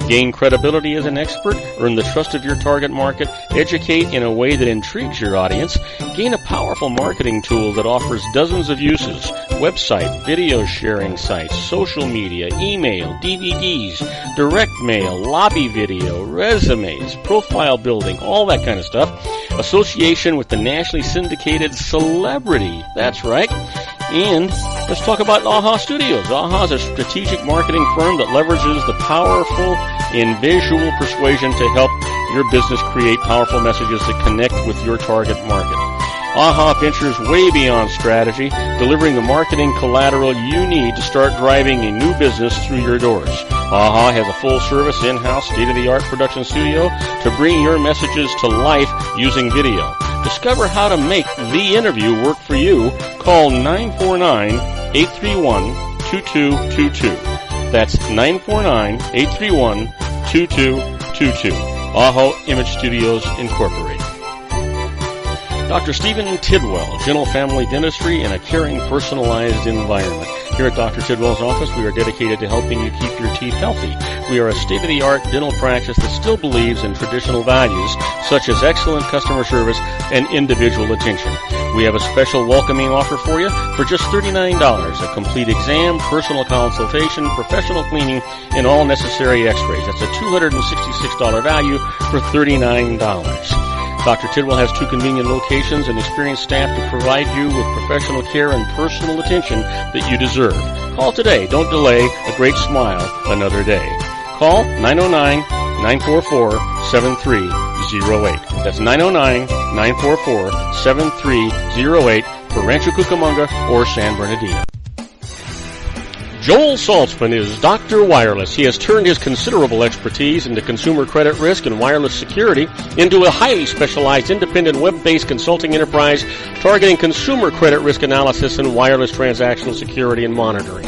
Gain credibility as an expert, earn the trust of your target market, educate in a way that intrigues your audience, gain a powerful marketing tool that offers dozens of uses, website, video sharing sites, social media, email, DVDs, direct mail, lobby video, resumes, profile building, all that kind of stuff. Association with the nationally syndicated celebrity. That's right. And let's talk about AHA Studios. AHA is a strategic marketing firm that leverages the powerful in visual persuasion to help your business create powerful messages that connect with your target market. AHA ventures way beyond strategy, delivering the marketing collateral you need to start driving a new business through your doors. AHA has a full-service, in-house, state-of-the-art production studio to bring your messages to life using video. Discover how to make The Interview work for you. Call 949-831-2222. That's 949-831-2222. AHA Image Studios, Incorporated. Dr. Stephen Tidwell, Gentle Family Dentistry in a caring, personalized environment. Here at Dr. Tidwell's office, we are dedicated to helping you keep your teeth healthy. We are a state-of-the-art dental practice that still believes in traditional values, such as excellent customer service and individual attention. We have a special welcoming offer for you for just $39, a complete exam, personal consultation, professional cleaning, and all necessary x-rays. That's a $266 value for $39. Dr. Tidwell has 2 convenient locations and experienced staff to provide you with professional care and personal attention that you deserve. Call today. Don't delay. A great smile another day. Call 909-944-7308. That's 909-944-7308 for Rancho Cucamonga or San Bernardino. Joel Saltzman is Dr. Wireless. He has turned his considerable expertise into consumer credit risk and wireless security into a highly specialized independent web-based consulting enterprise targeting consumer credit risk analysis and wireless transactional security and monitoring.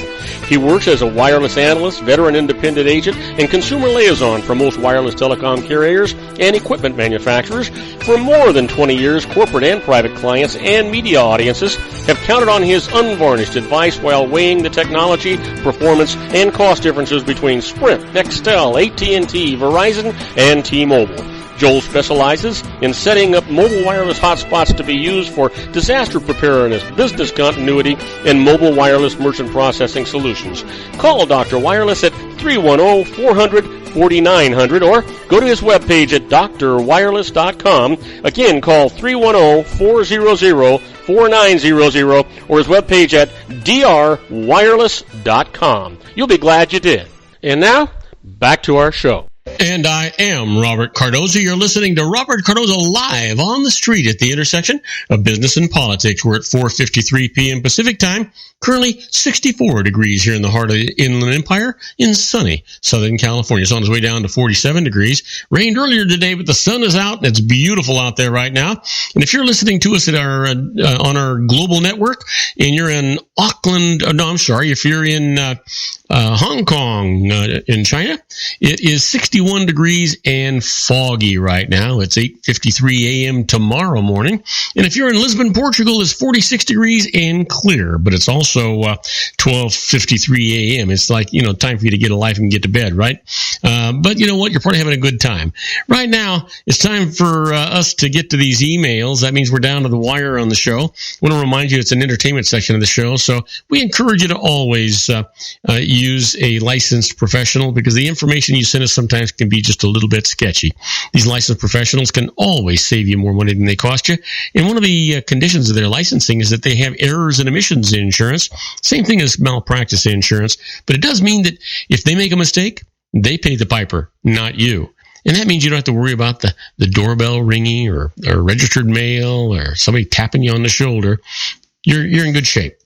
He works as a wireless analyst, veteran independent agent, and consumer liaison for most wireless telecom carriers and equipment manufacturers. For more than 20 years, corporate and private clients and media audiences have counted on his unvarnished advice while weighing the technology, performance, and cost differences between Sprint, Nextel, AT&T, Verizon, and T-Mobile. Joel specializes in setting up mobile wireless hotspots to be used for disaster preparedness, business continuity, and mobile wireless merchant processing solutions. Call Dr. Wireless at 310-400-4900 or go to his webpage at drwireless.com. Again, call 310-400-4900 or his webpage at drwireless.com. You'll be glad you did. And now, back to our show. And I am Robert Cardoza. You're listening to Robert Cardoza live on the street at the intersection of business and politics. We're at 4:53 p.m. Pacific time. Currently 64 degrees here in the heart of the Inland Empire in sunny Southern California. It's on its way down to 47 degrees. Rained earlier today, but the sun is out and it's beautiful out there right now. And if you're listening to us at our on our global network and you're in Auckland, if you're in Hong Kong in China, it is 61 degrees and foggy right now. It's 8:53 a.m. tomorrow morning. And if you're in Lisbon, Portugal, it's 46 degrees and clear, but it's also 12:53 a.m. It's like, time for you to get a life and get to bed, right? But you know what? You're probably having a good time. Right now, it's time for us to get to these emails. That means we're down to the wire on the show. I want to remind you it's an entertainment section of the show, so we encourage you to always use a licensed professional because the information you send us sometimes can be just a little bit sketchy. These licensed professionals can always save you more money than they cost you. And one of the conditions of their licensing is that they have errors and omissions insurance. Same thing as malpractice insurance. But it does mean that if they make a mistake, they pay the piper, not you. And that means you don't have to worry about the doorbell ringing or registered mail or somebody tapping you on the shoulder. You're in good shape.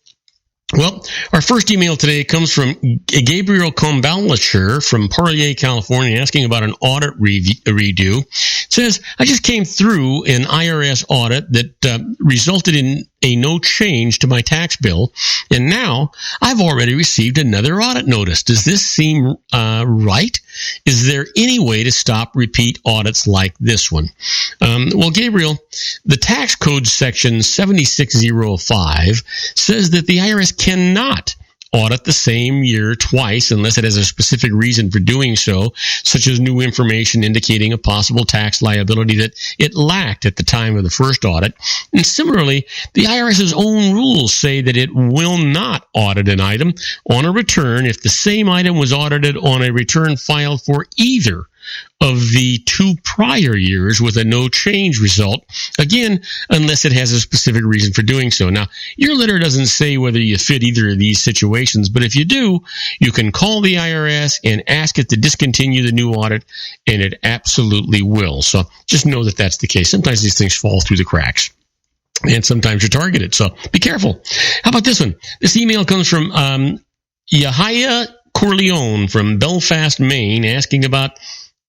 Well, our first email today comes from Gabriel Combalacher from Parlier, California, asking about an audit redo. It says, I just came through an IRS audit that resulted in a no change to my tax bill, and now I've already received another audit notice. Does this seem right? Is there any way to stop repeat audits like this one? Well, Gabriel, the tax code section 7605 says that the IRS cannot audit the same year twice unless it has a specific reason for doing so, such as new information indicating a possible tax liability that it lacked at the time of the first audit. And similarly, the IRS's own rules say that it will not audit an item on a return if the same item was audited on a return filed for either of the two prior years with a no change result, again, unless it has a specific reason for doing so. Now, your letter doesn't say whether you fit either of these situations, but if you do, you can call the IRS and ask it to discontinue the new audit, and it absolutely will. So just know that that's the case. Sometimes these things fall through the cracks. And sometimes you're targeted, so be careful. How about this one? This email comes from Yahya Corleone from Belfast, Maine, asking about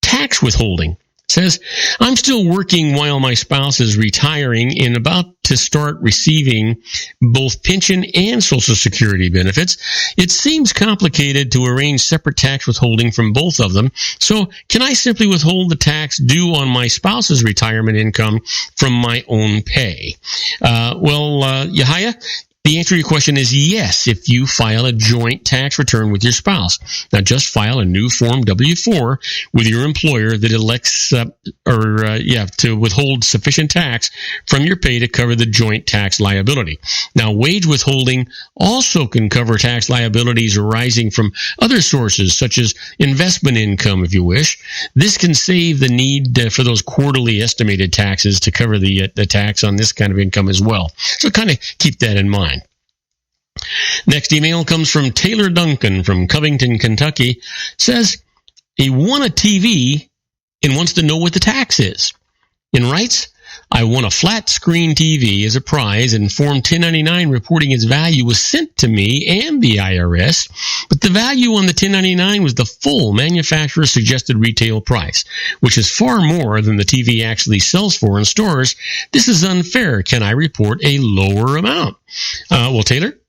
tax withholding. It says, I'm still working while my spouse is retiring and about to start receiving both pension and Social Security benefits. It seems complicated to arrange separate tax withholding from both of them. So can I simply withhold the tax due on my spouse's retirement income from my own pay? Yahya, the answer to your question is yes, if you file a joint tax return with your spouse. Now, just file a new Form W-4 with your employer that elects to withhold sufficient tax from your pay to cover the joint tax liability. Now, wage withholding also can cover tax liabilities arising from other sources, such as investment income, if you wish. This can save the need for those quarterly estimated taxes to cover the tax on this kind of income as well. So kind of keep that in mind. Next email comes from Taylor Duncan from Covington, Kentucky. Says he won a TV and wants to know what the tax is. And writes, I won a flat screen TV as a prize, and Form 1099 reporting its value was sent to me and the IRS, but the value on the 1099 was the full manufacturer's suggested retail price, which is far more than the TV actually sells for in stores. This is unfair. Can I report a lower amount? Well, Taylor,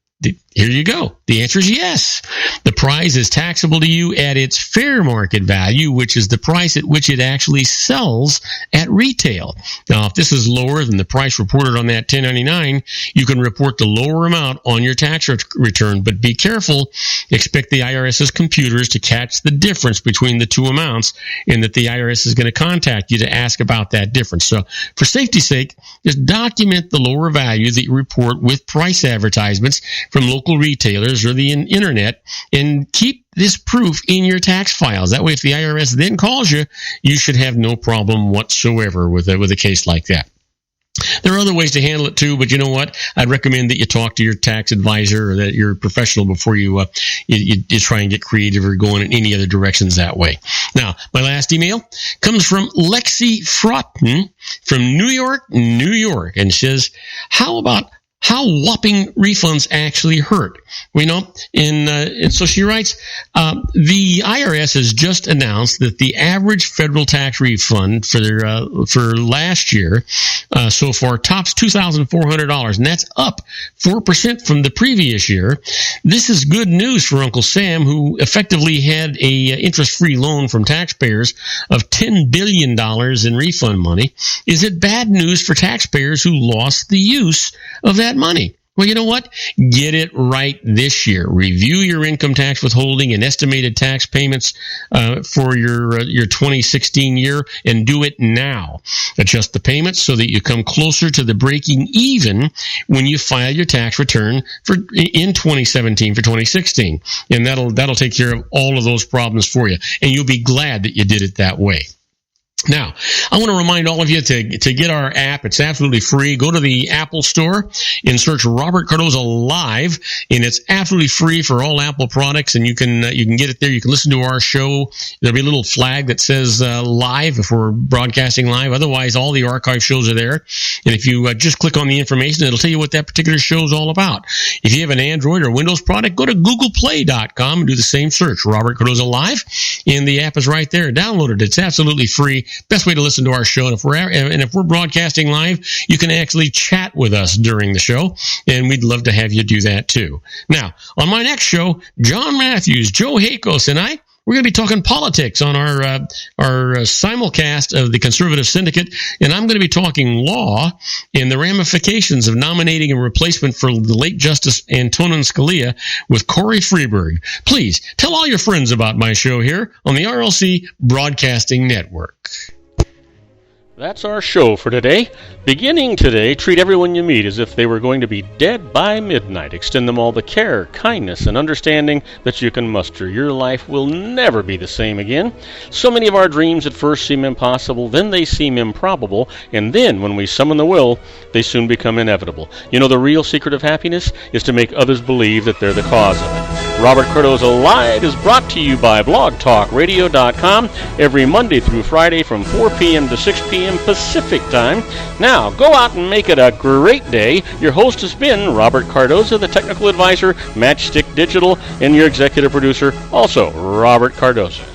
Here you go. The answer is yes. The prize is taxable to you at its fair market value, which is the price at which it actually sells at retail. Now, if this is lower than the price reported on that 1099, you can report the lower amount on your tax return, but be careful. Expect the IRS's computers to catch the difference between the two amounts, and that the IRS is going to contact you to ask about that difference. So, for safety's sake, just document the lower value that you report with price advertisements from local retailers or the internet, and keep this proof in your tax files. That way, if the IRS then calls you, you should have no problem whatsoever with a case like that. There are other ways to handle it too, but you know what? I'd recommend that you talk to your tax advisor or that you're a professional before you try and get creative or go in any other directions that way. Now, my last email comes from Lexi Fraughton from New York, New York, and says, how about how whopping refunds actually hurt? And so she writes, the IRS has just announced that the average federal tax refund for last year so far tops $2,400, and that's up 4% from the previous year. This is good news for Uncle Sam, who effectively had a interest-free loan from taxpayers of $10 billion in refund money. Is it bad news for taxpayers who lost the use of that money? Well, you know what? Get it right this year. Review your income tax withholding and estimated tax payments for your 2016 year, and do it now. Adjust the payments so that you come closer to the breaking even when you file your tax return in 2017 for 2016, and that'll take care of all of those problems for you, and you'll be glad that you did it that way. Now, I want to remind all of you to get our app. It's absolutely free. Go to the Apple Store and search Robert Cardoza Live, and it's absolutely free for all Apple products, and you can get it there. You can listen to our show. There'll be a little flag that says live if we're broadcasting live. Otherwise, all the archive shows are there. And if you just click on the information, it'll tell you what that particular show is all about. If you have an Android or Windows product, go to googleplay.com and do the same search, Robert Cardoza Live, and the app is right there. Download it. It's absolutely free. Best way to listen to our show. And if we're broadcasting live, you can actually chat with us during the show, and we'd love to have you do that too. Now, on my next show, John Matthews, Joe Hakos, and we're going to be talking politics on our simulcast of the Conservative Syndicate, and I'm going to be talking law and the ramifications of nominating a replacement for the late Justice Antonin Scalia with Corey Freeberg. Please tell all your friends about my show here on the RLC Broadcasting Network. That's our show for today. Beginning today, treat everyone you meet as if they were going to be dead by midnight. Extend them all the care, kindness, and understanding that you can muster. Your life will never be the same again. So many of our dreams at first seem impossible, then they seem improbable, and then when we summon the will, they soon become inevitable. You know, the real secret of happiness is to make others believe that they're the cause of it. Robert Cardoza Live is brought to you by blogtalkradio.com every Monday through Friday from 4 p.m. to 6 p.m. Pacific Time. Now, go out and make it a great day. Your host has been Robert Cardoza, the technical advisor, Matchstick Digital, and your executive producer, also Robert Cardoza.